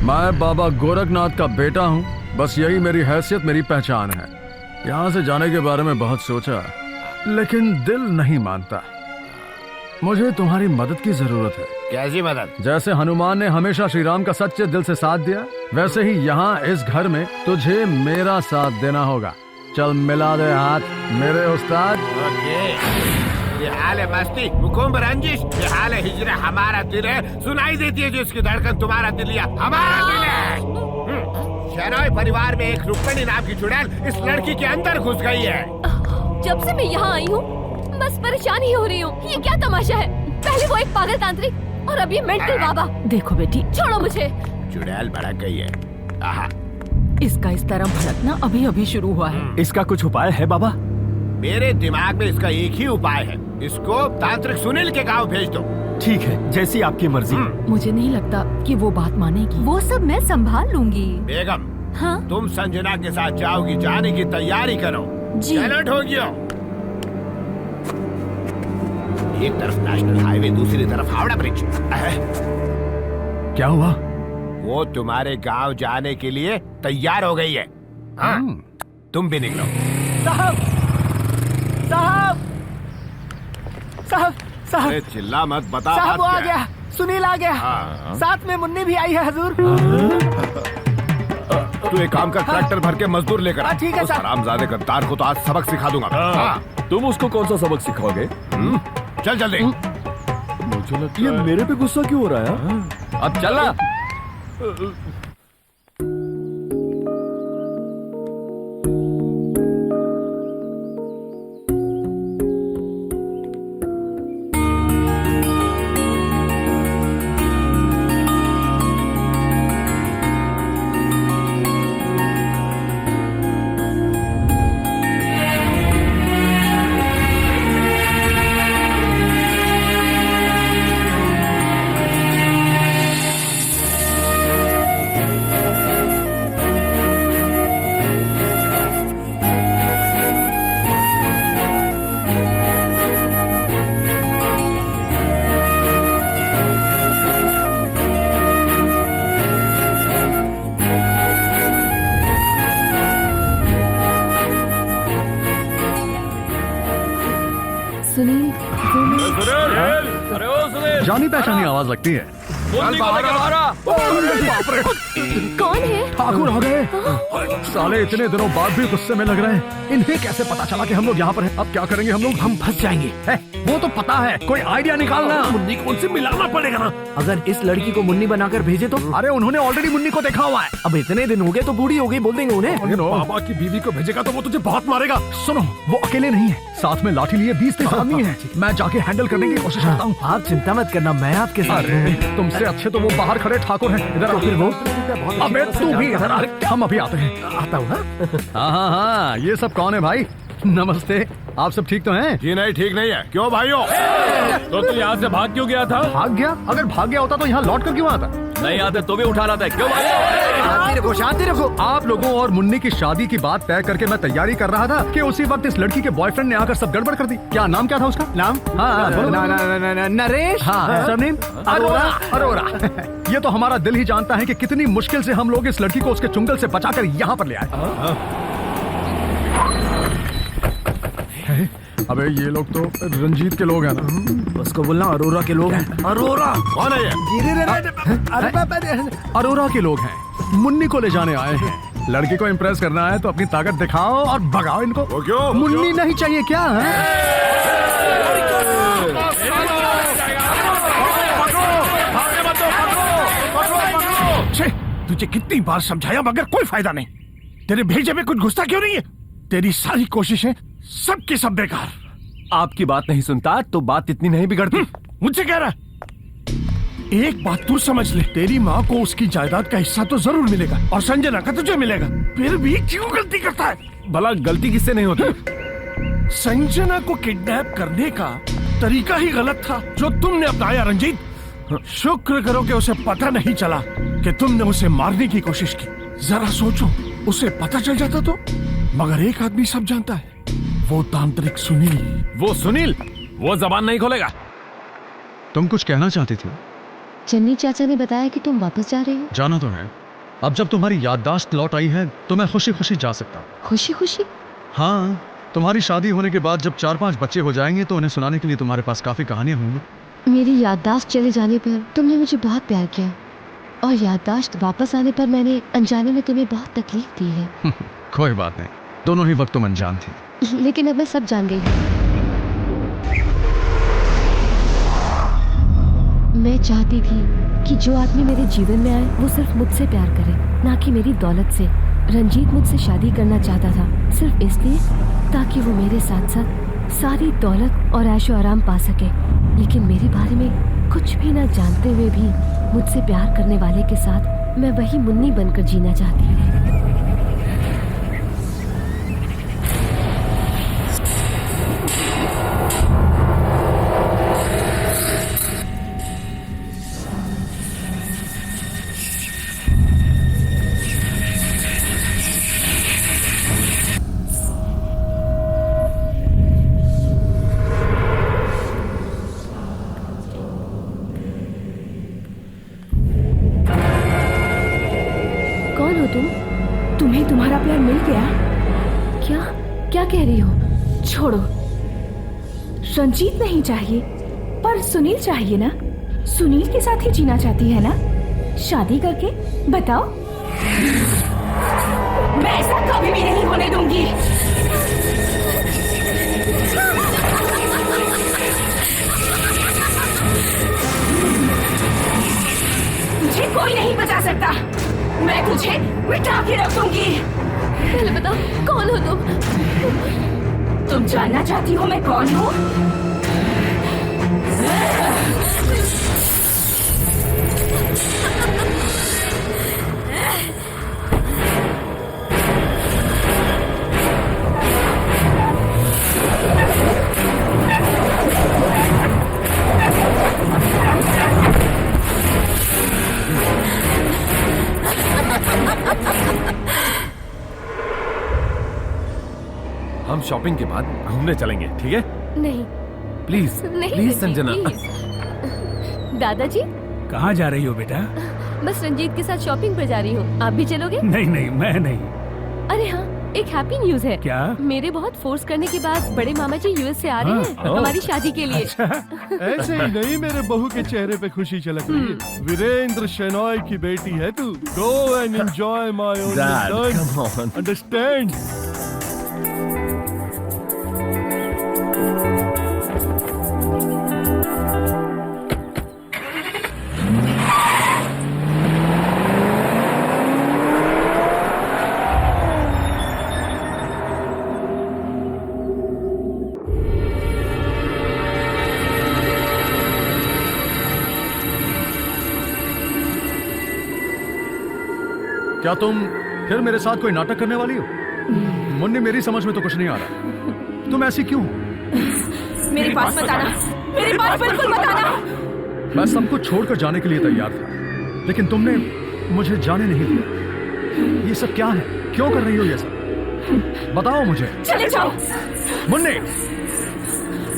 मैं बाबा गोरखनाथ का बेटा हूँ। बस यही मेरी हैसियत, मेरी पहचान है। यहाँ से जाने के बारे में बहुत सोचा, लेकिन दिल नहीं मानता। मुझे तुम्हारी मदद की जरूरत है। कैसी मदद? जैसे हनुमान ने हमेशा श्री राम का सच्चे दिल से साथ दिया, वैसे ही यहाँ इस घर में तुझे मेरा साथ देना होगा। चल मिला दे हाथ मेरे उस्ताद। ये हाल है मस्ती, हुकुम रंजिश, ये हाल है हिजरा। हमारा दिल है, सुनाई देती है जिसकी धड़कन तुम्हारा दिल या हमारा दिल है। शहनाई परिवार में एक रुक्मणी नाम की चुड़ैल इस लड़की के अंदर घुस गई है। जब से मैं यहाँ आई हूँ बस परेशान ही हो रही हूँ। ये क्या तमाशा है? पहले वो एक पागल तांत्रिक और अब ये मेंटल बाबा। देखो बेटी, छोड़ो मुझे। चुड़ैल भड़क गई है। आहा। इसका इस तरह भड़कना अभी अभी शुरू हुआ है। इसका कुछ उपाय है बाबा? मेरे दिमाग में इसका एक ही उपाय है, इसको तांत्रिक सुनील के गांव भेज दो। ठीक है, जैसी आपकी मर्जी। मुझे नहीं लगता कि वो बात मानेगी। वो सब मैं संभाल लूंगी। बेगम, हाँ? तुम संजना के साथ जाओगी, जाने की तैयारी करो। जी। चलो ठोकियो। एक तरफ नेशनल हाईवे, दूसरी तरफ हावड़ा ब्रिज। क्या हुआ? वो तुम्हारे गांव जाने के लिए तैयार हो गई है। हाँ, तुम भी निकलो। साहब, चिल्ला मत, बता। साहब वो बात आ क्या गया, सुनील आ गया। हाँ। साथ में मुन्नी भी आई है हजूर। तू एक काम कर, ट्रैक्टर भर के मजदूर लेकर आ। ठीक है उस साहब। हरामजादे गद्दार को तो आज सबक सिखा दूंगा। हाँ। तुम उसको कौन सा सबक सिखाओगे? चल जल्दी। मुझे लगता है ये मेरे पे गुस्सा क्यों हो रहा है? अब चला। जानी पहचानी आवाज लगती है। कौन है? ठाकुर आ गए। साले इतने दिनों बाद भी गुस्से में लग रहे हैं। इन्हें कैसे पता चला कि हम लोग यहाँ पर हैं? अब क्या करेंगे हम लोग? हम फंस जाएंगे। वो तो पता है, कोई आइडिया निकालना। मुन्नी को उनसे मिलाना पड़ेगा ना। अगर इस लड़की को मुन्नी बनाकर भेजे तो? अरे उन्होंने ऑलरेडी मुन्नी को देखा हुआ है। अब इतने दिन हो गए तो बूढ़ी हो गई, बोल देंगे उन्हें। बाबा की बीवी को भेजेगा तो वो तुझे बहुत मारेगा। सुनो, वो अकेले नहीं है, साथ में लाठी लिए 20-30 आदमी हैं। मैं जाके हैंडल करने की कोशिश करता हूँ। आप चिंता मत करना, मैं आपके साथ हूँ। तुमसे अच्छे तो वो बाहर खड़े ठाकुर हैं। इधर फिर वो? अबे तू भी इधर आ। हम अभी आते हैं। आता हूँ ना। हाँ, ये सब कौन है भाई? नमस्ते, आप सब ठीक तो हैं? जी नहीं, ठीक नहीं है। क्यों भाइयों? तो तू यहाँ से भाग क्यों गया था? भाग गया? अगर भाग गया होता तो यहाँ लौट कर क्यों आता? नहीं आते तो भी उठा लाता है, क्यों भाई? शांति रखो, शांति रखो। आप लोगों और मुन्नी की शादी की बात तय करके मैं तैयारी कर रहा था कि उसी वक्त इस लड़की के बॉयफ्रेंड ने आकर सब गड़बड़ कर दी। क्या नाम क्या था उसका? नाम? हाँ, नरेश। हाँ, सरनेम? अरोरा। ये तो हमारा दिल ही जानता है कि कितनी मुश्किल से हम लोग इस लड़की को उसके चुंगल से बचाकर यहाँ पर ले आए। अबे ये लोग तो रंजीत के लोग हैं ना। उसको बोलना अरोरा के लोग हैं। अरोरा कौन है ये? अरोरा के लोग हैं, मुन्नी को ले जाने आए हैं। लड़की को इम्प्रेस करना है तो अपनी ताकत दिखाओ और भगाओ इनको। वो क्यों? मुन्नी नहीं चाहिए क्या? तुझे कितनी बार समझाया मगर कोई फायदा नहीं। तेरे भेजे में कुछ घुसता क्यों नहीं है? तेरी सारी कोशिशें सबकी सब बेकार। आपकी बात नहीं सुनता तो बात इतनी नहीं बिगड़ती। मुझसे कह रहा? एक बात तू समझ ले, तेरी माँ को उसकी जायदाद का हिस्सा तो जरूर मिलेगा और संजना का तुझे मिलेगा। फिर भी क्यों गलती करता है? भला गलती किससे नहीं होती? संजना को किडनैप करने का तरीका ही गलत था जो तुमने अपनाया रंजीत। शुक्र करो कि उसे पता नहीं चला कि तुमने उसे मारने की कोशिश की। जरा सोचो, उसे पता चल जाता तो। मगर एक आदमी सब जानता है, वो तांत्रिक सुनील। वो सुनील, वो जबान नहीं खोलेगा। तुम कुछ कहना चाहती थी? चन्नी चाचा ने बताया कि तुम वापस जा रहे हो। जाना तो है। अब जब तुम्हारी याददाश्त लौट आई है तो मैं खुशी खुशी जा सकता हूँ। खुशी खुशी? हाँ, तुम्हारी शादी होने के बाद जब 4-5 बच्चे हो जाएंगे तो उन्हें सुनाने के लिए तुम्हारे पास काफी कहानियां होंगी। मेरी याददाश्त चले जाने पर तुमने मुझे बहुत प्यार किया और याददाश्त वापस आने पर मैंने अनजाने में तुम्हें बहुत तकलीफ दी है। कोई बात नहीं, दोनों ही वक्त तुम अनजान थी। लेकिन अब मैं सब जान गई हूँ। मैं चाहती थी कि जो आदमी मेरे जीवन में आए वो सिर्फ मुझसे प्यार करे, ना कि मेरी दौलत से। रंजीत मुझसे शादी करना चाहता था सिर्फ इसलिए ताकि वो मेरे साथ साथ सारी दौलत और ऐशो आराम पा सके। लेकिन मेरे बारे में कुछ भी ना जानते हुए भी मुझसे प्यार करने वाले के साथ मैं वही मुन्नी बनकर जीना चाहती हूँ। तुम्हें तुम्हारा प्यार मिल गया? क्या कह रही हो? छोड़ो, रंजीत नहीं चाहिए पर सुनील चाहिए ना। सुनील के साथ ही जीना चाहती है ना, शादी करके? बताओ। मैं ऐसा कभी भी नहीं होने दूंगी। तुझे कोई नहीं बचा सकता। मैं तुझे मिटा के रख दूंगी। पहले बताओ, कौन हो तुम? तुम जानना चाहती हो मैं कौन हूँ? हम शॉपिंग के बाद घूमने चलेंगे, ठीक है? नहीं प्लीज नहीं, प्लीज संजना। दादाजी, कहाँ जा रही हो बेटा? बस रंजीत के साथ शॉपिंग पर जा रही हूँ। आप भी चलोगे? नहीं नहीं, मैं नहीं। अरे हाँ, एक हैप्पी न्यूज है। क्या? मेरे बहुत फोर्स करने के बाद बड़े मामा जी यूएस से आ रहे हैं हमारी शादी के लिए। ऐसे ही नहीं मेरे बहू के चेहरे पे खुशी झलक रही है। वीरेंद्र शेनॉय की बेटी है तू। Go and enjoy my own son. Understand? क्या तुम फिर मेरे साथ कोई नाटक करने वाली हो? मुन्नी, मेरी समझ में तो कुछ नहीं आ रहा। तुम ऐसी क्यों हो? मेरे पास मत आना, मेरे पास बिल्कुल मत आना। मैं सब कुछ छोड़कर जाने के लिए तैयार था, लेकिन तुमने मुझे जाने नहीं दिया। ये सब क्या है? क्यों कर रही हो ये सब? बताओ मुझे। चले जाओ। मुन्नी,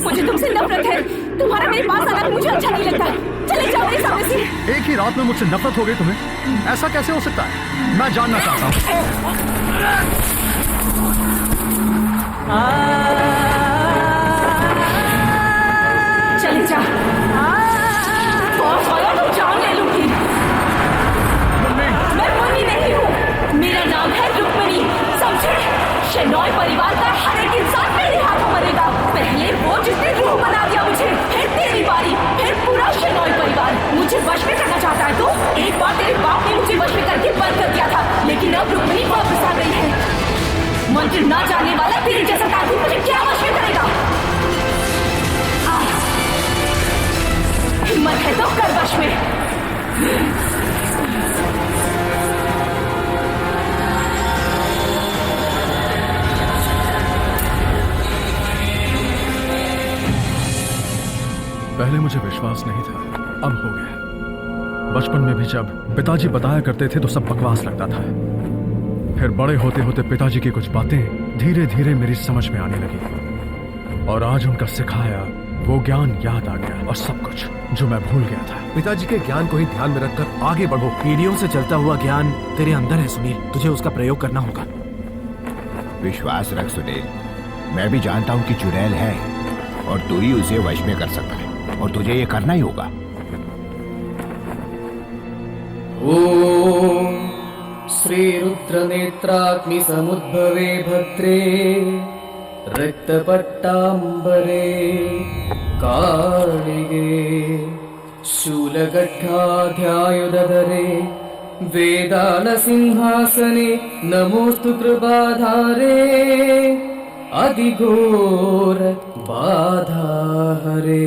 मुझे तुमसे नफरत है। तुम्हारा मेरे पास आना मुझे अच्छा नहीं लगता। चले जाओ मेरे सामने से। एक ही रात में मुझसे नफरत हो गई तुम्हें? ऐसा कैसे हो सकता है? मैं जानना चाहता हूँ। चले जाओ। तुम जान ले लूंगी। मैं मुन्नी नहीं हूँ, मेरा नाम है रुक्मिणी, समझे? शेनॉय परिवार का हर एक इंसान मेरे हाथों मरेगा। पहले वो जिसने रूह बना दिया मुझे, फिर तेरी बारी, फिर पूरा शेनॉय परिवार। मुझे वश में करना चाहता है तू? एक बार तेरे बाप ने मुझे वश में करके बंद कर दिया था, लेकिन अब रुक्मिणी वापस आ गई है। मंत्र ना जानने वाला तेरे जैसा ताकि मुझे क्या वश में करेगा? हिम्मत है तो कर वश में। पहले मुझे विश्वास नहीं था, अब हो गया। बचपन में भी जब पिताजी बताया करते थे तो सब बकवास लगता था। फिर बड़े होते होते पिताजी की कुछ बातें धीरे धीरे मेरी समझ में आने लगी, और आज उनका सिखाया वो ज्ञान याद आ गया, और सब कुछ जो मैं भूल गया था। पिताजी के ज्ञान को ही ध्यान में रखकर आगे बढ़ो। पीढ़ियों से चलता हुआ ज्ञान तेरे अंदर है सुनील, तुझे उसका प्रयोग करना होगा। विश्वास रख सुनील, मैं भी जानता हूँ कि चुड़ैल है और तू ही उसे वश में कर सकता है, और तुझे ये करना ही होगा। ओम श्री रुद्र नेत्राग्नि समुद्भवे भद्रे रक्तपट्टाम्बरे कालिगे शूलगड्ढाध्यायुधरे वेदाल सिंहासने नमोस्तु कृपाधारे अधिघोर बाधाहरे।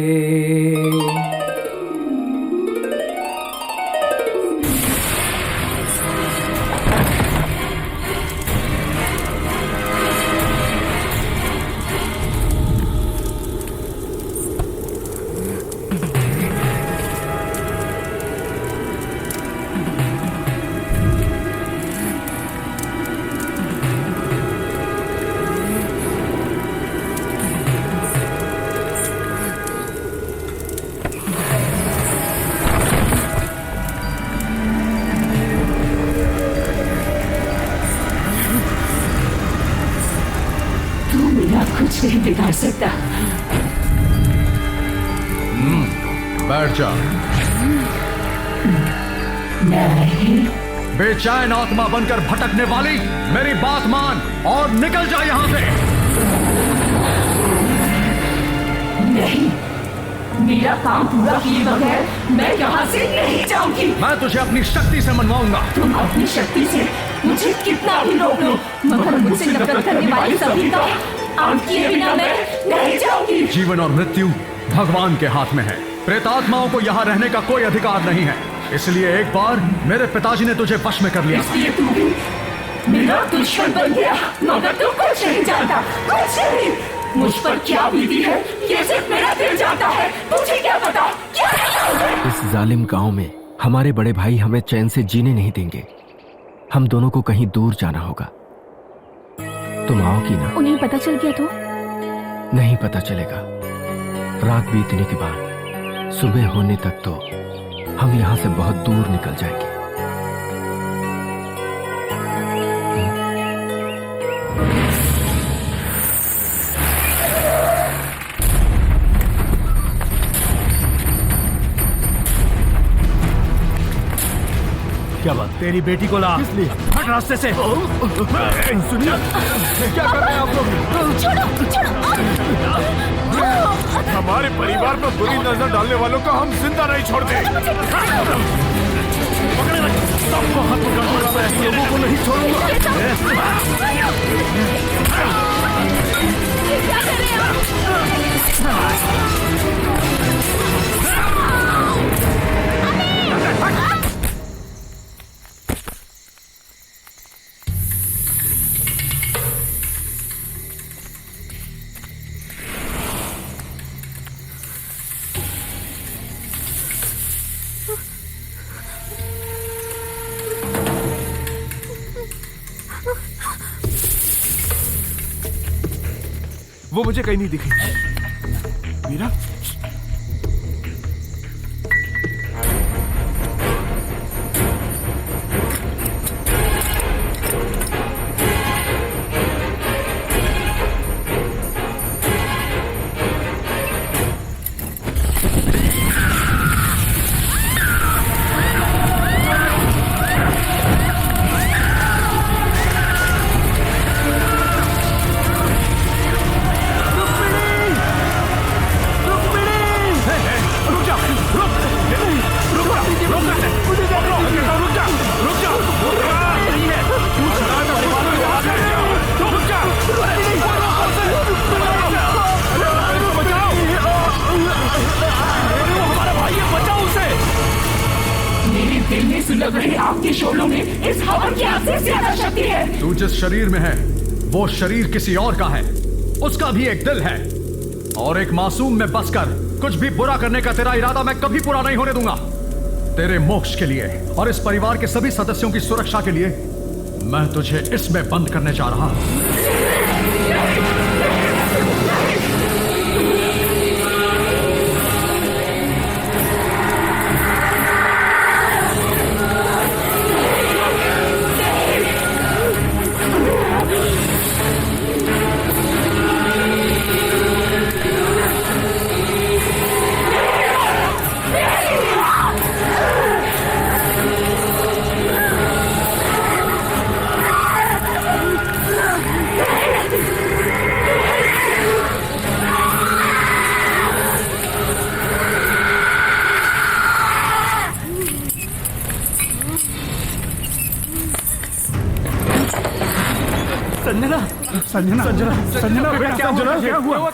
कुछ नहीं बिगाड़ सकता। बैठ जा। बेचैन आत्मा बनकर भटकने वाली, मेरी बात मान और निकल जा यहाँ से। नहीं, मेरा काम पूरा किए बगैर मैं यहाँ से नहीं जाऊंगी। मैं तुझे अपनी शक्ति से मनवाऊंगा। तुम अपनी शक्ति से मुझे कितना भी रोक लो, मगर मुझसे नफरत करने वाली सभी का अंत किए बिना मैं नहीं जाऊंगी। जीवन और मृत्यु भगवान के हाथ में है। प्रेतात्माओं को यहाँ रहने का कोई अधिकार नहीं है, इसलिए एक बार मेरे पिताजी ने तुझे वश में कर लिया। इसलिए तू भी मेरा दुश्मन बन गया, मगर तू कुछ नहीं जानता, कुछ नहीं। मुझ पर क्या बीती है ये सिर्फ मेरा दिल जानता है, तुझे क्या पता? क्या इस जालिम गांव में हमारे बड़े भाई हमें चैन से जीने नहीं देंगे। हम दोनों को कहीं दूर जाना होगा। तुम आओगी ना? उन्हें पता चल गया तो? नहीं पता चलेगा। रात बीतने के बाद सुबह होने तक तो हम यहाँ से बहुत दूर निकल जाएंगे। क्या बात? तेरी बेटी को ला। किस लिए? हट रास्ते से। सुनिए, क्या कर रहे हैं आप लोग? हमारे परिवार पर बुरी नजर डालने वालों को हम जिंदा नहीं छोड़ते। सबको हाथ पकड़ना, मैं ऐसे लोगों को नहीं छोड़ूंगा। क्या कर रहे हैं आप? वो मुझे कहीं नहीं दिखी। मीरा, तू जिस शरीर में है वो शरीर किसी और का है। उसका भी एक दिल है और एक मासूम में बसकर कुछ भी बुरा करने का तेरा इरादा मैं कभी पूरा नहीं होने दूंगा। तेरे मोक्ष के लिए और इस परिवार के सभी सदस्यों की सुरक्षा के लिए मैं तुझे इसमें बंद करने जा रहा हूं। संजना, संजना बेटा, क्या हुआ?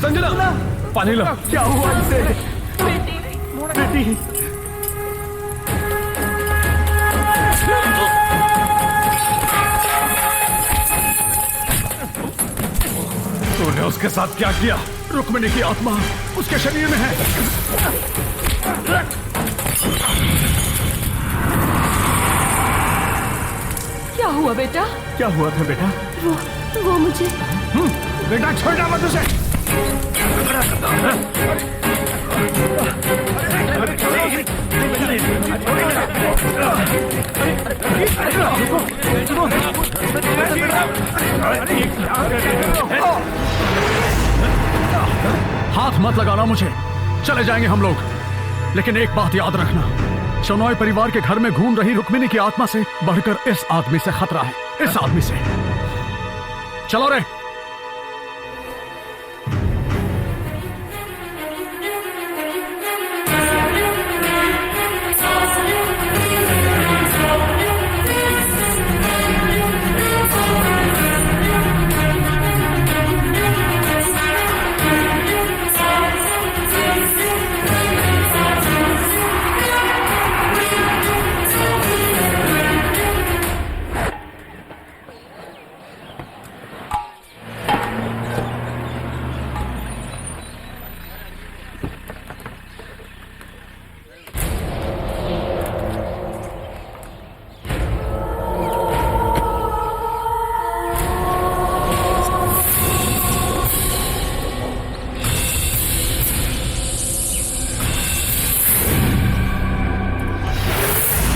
संजना, पानी लो। क्या हुआ इसे? बेटी, तूने उसके साथ क्या किया? रुक्मिणी की आत्मा उसके शरीर में है। क्या हुआ बेटा? क्या हुआ था बेटा? वो मुझे बेटा छोड़ना मत उसे। हाथ मत लगाना मुझे। चले जाएंगे हम लोग, लेकिन एक बात याद रखना, शनॉय परिवार के घर में घूम रही रुक्मिणी की आत्मा से बढ़कर इस आदमी से खतरा है। इस आदमी से। चलो रे।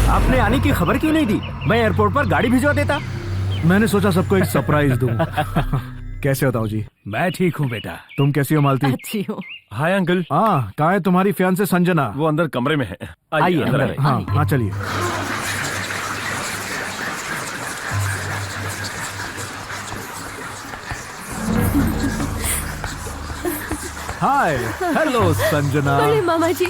आपने आने की खबर क्यों नहीं दी? मैं एयरपोर्ट पर गाड़ी भिजवा देता। मैंने सोचा सबको एक सरप्राइज दूं। कैसे बताओ जी? मैं ठीक हूँ बेटा। तुम कैसी हो मालती? अच्छी हो। Hi uncle. हाँ, कहाँ है तुम्हारी फियांसे संजना? वो अंदर कमरे में है। आइए अंदर अंदर। हाँ हाँ, चलिए। हाय, हेलो संजना। बड़े मामा जी।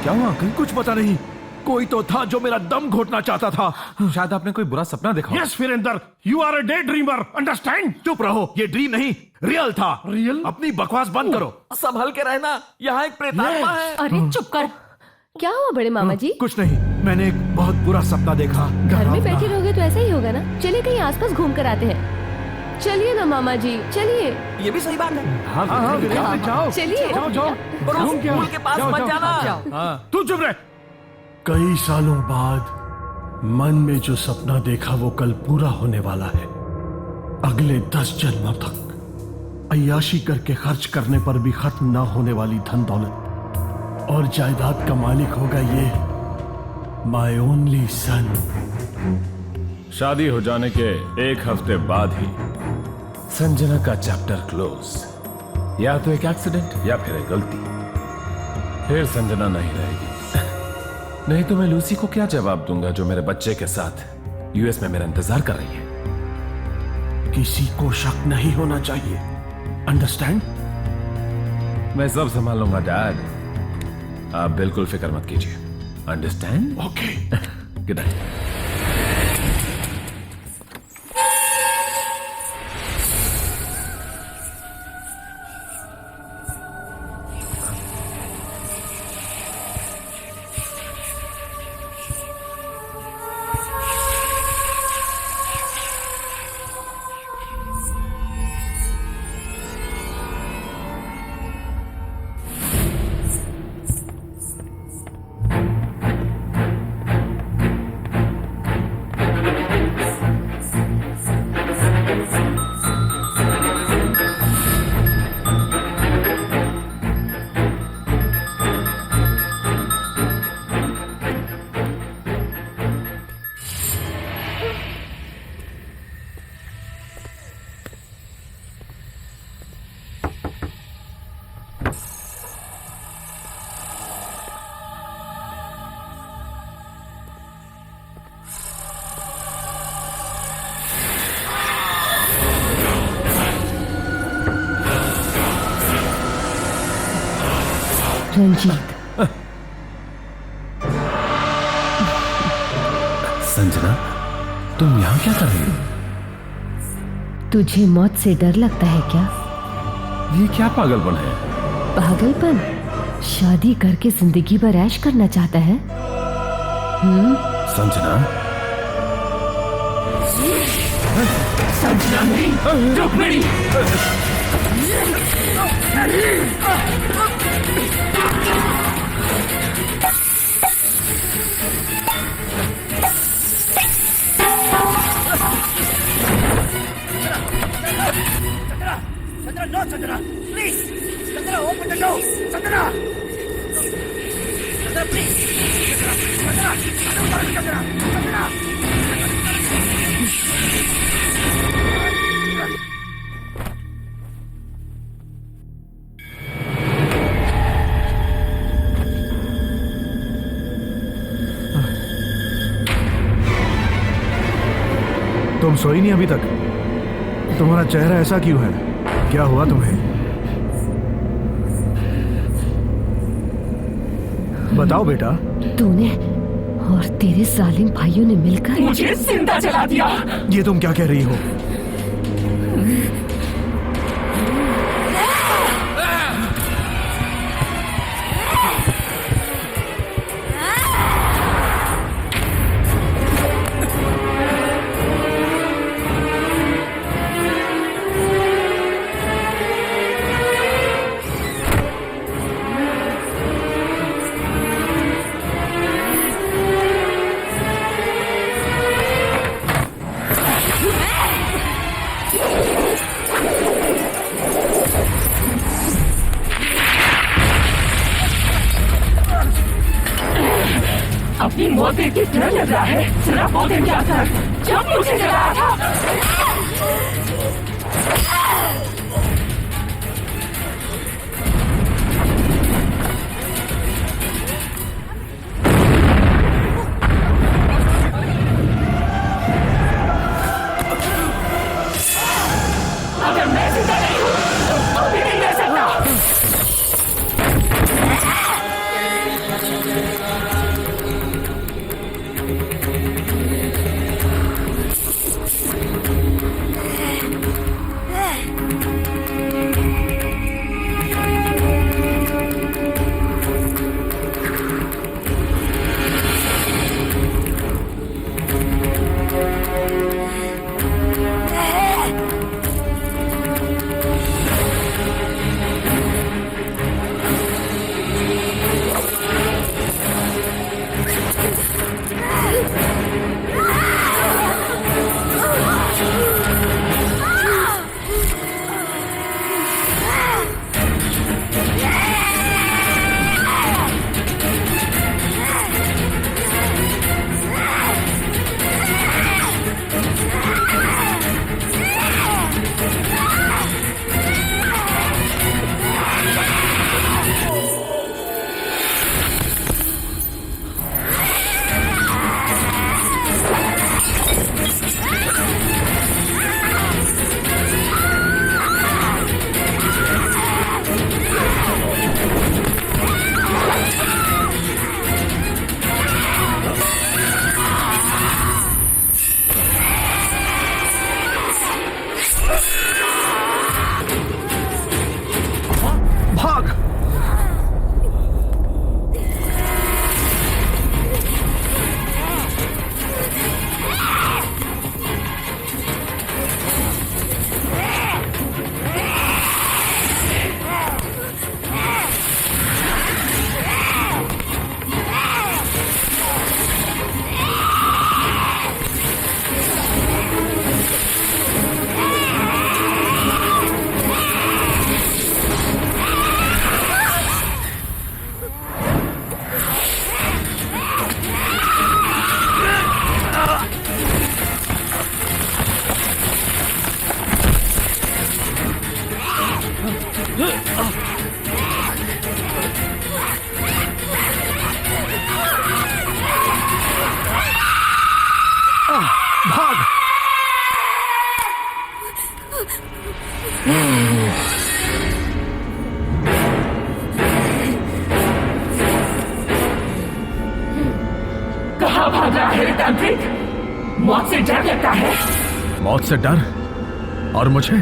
क्या हुआ अंकल? कुछ पता नहीं, कोई तो था जो मेरा दम घोटना चाहता था। शायद आपने कोई बुरा सपना देखा। Yes Virendra, you are a daydreamer, understand? चुप रहो, ये ड्रीम नहीं रियल था। रियल? अपनी बकवास बंद करो। संभल के रहना, यहाँ एक प्रेतात्मा है। अरे चुप कर। क्या हुआ बड़े मामा जी? कुछ नहीं, मैंने एक बहुत बुरा सपना देखा। घर में बैठे रहोगे तो ऐसा ही होगा ना। चलिए कहीं आसपास घूम कर आते हैं। चलिए ना मामा जी, चलिए। ये भी सही बात है। हाँ हाँ, जाओ चलिए। जाओ जाओ। घूम के पुल के पास मत जाना। तू चुप रह। कई सालों बाद मन में जो सपना देखा वो कल पूरा होने वाला है। अगले 10 जन्मों तक अय्याशी करके खर्च करने पर भी खत्म ना होने वाली धन दौलत और जायदाद का मालिक होगा ये माय ओनली सन। शादी हो जाने के एक हफ्ते बाद ही संजना का चैप्टर क्लोज। या तो एक एक्सीडेंट या फिर एक गलती। फिर संजना नहीं रहेगी। नहीं तो मैं लूसी को क्या जवाब दूंगा जो मेरे बच्चे के साथ यूएस में मेरा इंतजार कर रही है। किसी को शक नहीं होना चाहिए, अंडरस्टैंड? मैं सब संभाल लूंगा डैड, आप बिल्कुल फिक्र मत कीजिए। Understand? Okay. Good night. Ranjit. Sanjana, तुम यहाँ क्या कर रही हो? तुझे मौत से डर लगता है क्या? ये क्या पागलपन है? पागलपन? शादी करके जिंदगी भर ऐश करना चाहता है? संजना, संजना नहीं, Rukmini. No Sanjana, please Sanjana, open the door, Sanjana, Sanjana please, Sanjana, Sanjana, Sanjana, तुम सोई नहीं अभी तक? तुम्हारा चेहरा ऐसा क्यों है? क्या हुआ तुम्हें? बताओ बेटा। तूने और तेरे जालिम भाइयों ने मिलकर मुझे जिंदा जला दिया। ये तुम क्या कह रही हो? अपनी मौत देख के डर लग रहा है। जरा वो दिन क्या कर जब मुझे जलाया था। अगर मैं जिंदा नहीं हूँ तो तू भी नहीं रह सकता। भाग! कहाँ भाग रहा है तांत्रिक? मौत से डर लगता है। मौत से डर? और मुझे?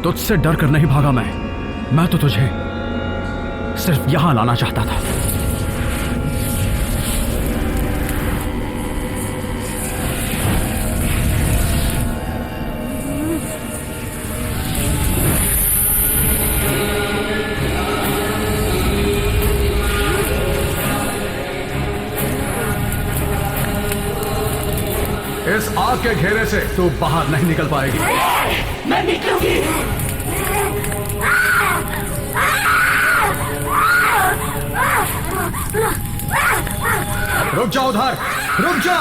तुझसे डर कर नहीं भागा मैं तो तुझे सिर्फ यहां लाना चाहता था। इस आग के घेरे से तू बाहर नहीं निकल पाएगी। मैं निकलूंगी। रुक जा उधर, रुक जा।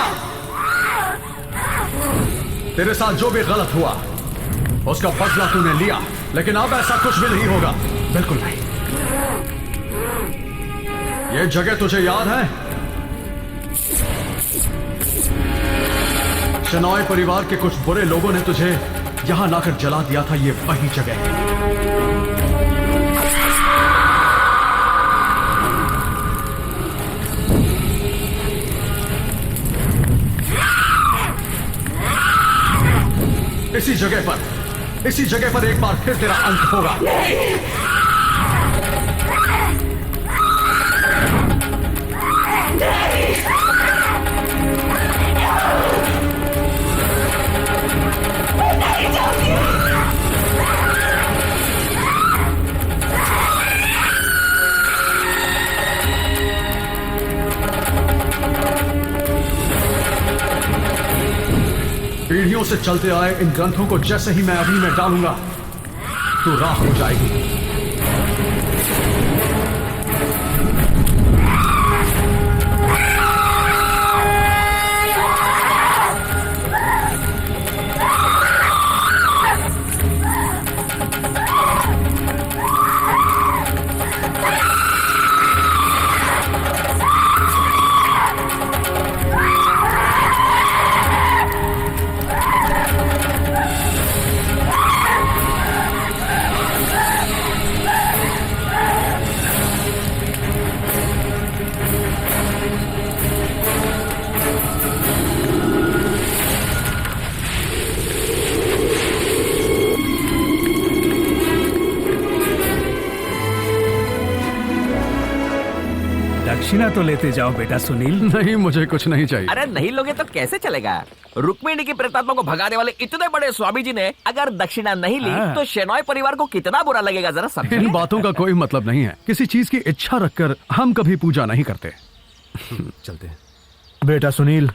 तेरे साथ जो भी गलत हुआ उसका बदला तूने लिया, लेकिन अब ऐसा कुछ भी नहीं होगा, बिल्कुल नहीं। ये जगह तुझे याद है? शेनॉय परिवार के कुछ बुरे लोगों ने तुझे यहां लाकर जला दिया था। ये वही जगह है। इसी जगह पर एक बार फिर तेरा अंत होगा। पीढ़ियों से चलते आए इन ग्रंथों को जैसे ही मैं अग्नि में डालूंगा तो राख हो जाएगी। दक्षिणा तो लेते जाओ बेटा सुनील। नहीं, मुझे कुछ नहीं चाहिए। अरे नहीं लोगे तो कैसे चलेगा? रुक्मिणी की प्रेतात्मा को भगाने वाले इतने बड़े स्वामी जी ने अगर दक्षिणा नहीं ली तो शेनॉय परिवार को कितना बुरा लगेगा, जरा समझिए। इन बातों का कोई मतलब नहीं है। किसी चीज की इच्छा रखकर हम कभी पूजा नहीं करते। चलते हैं। बेटा सुनील,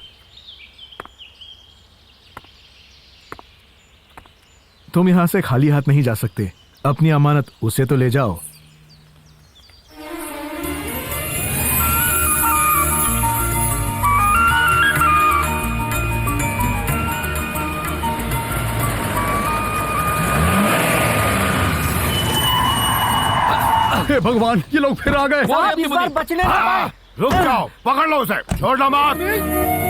तुम यहां से खाली हाथ नहीं जा सकते। अपनी अमानत उसे तो ले जाओ। हे भगवान, ये लोग फिर आ गए। रुक जाओ, पकड़ लो उसे, छोड़ना मत।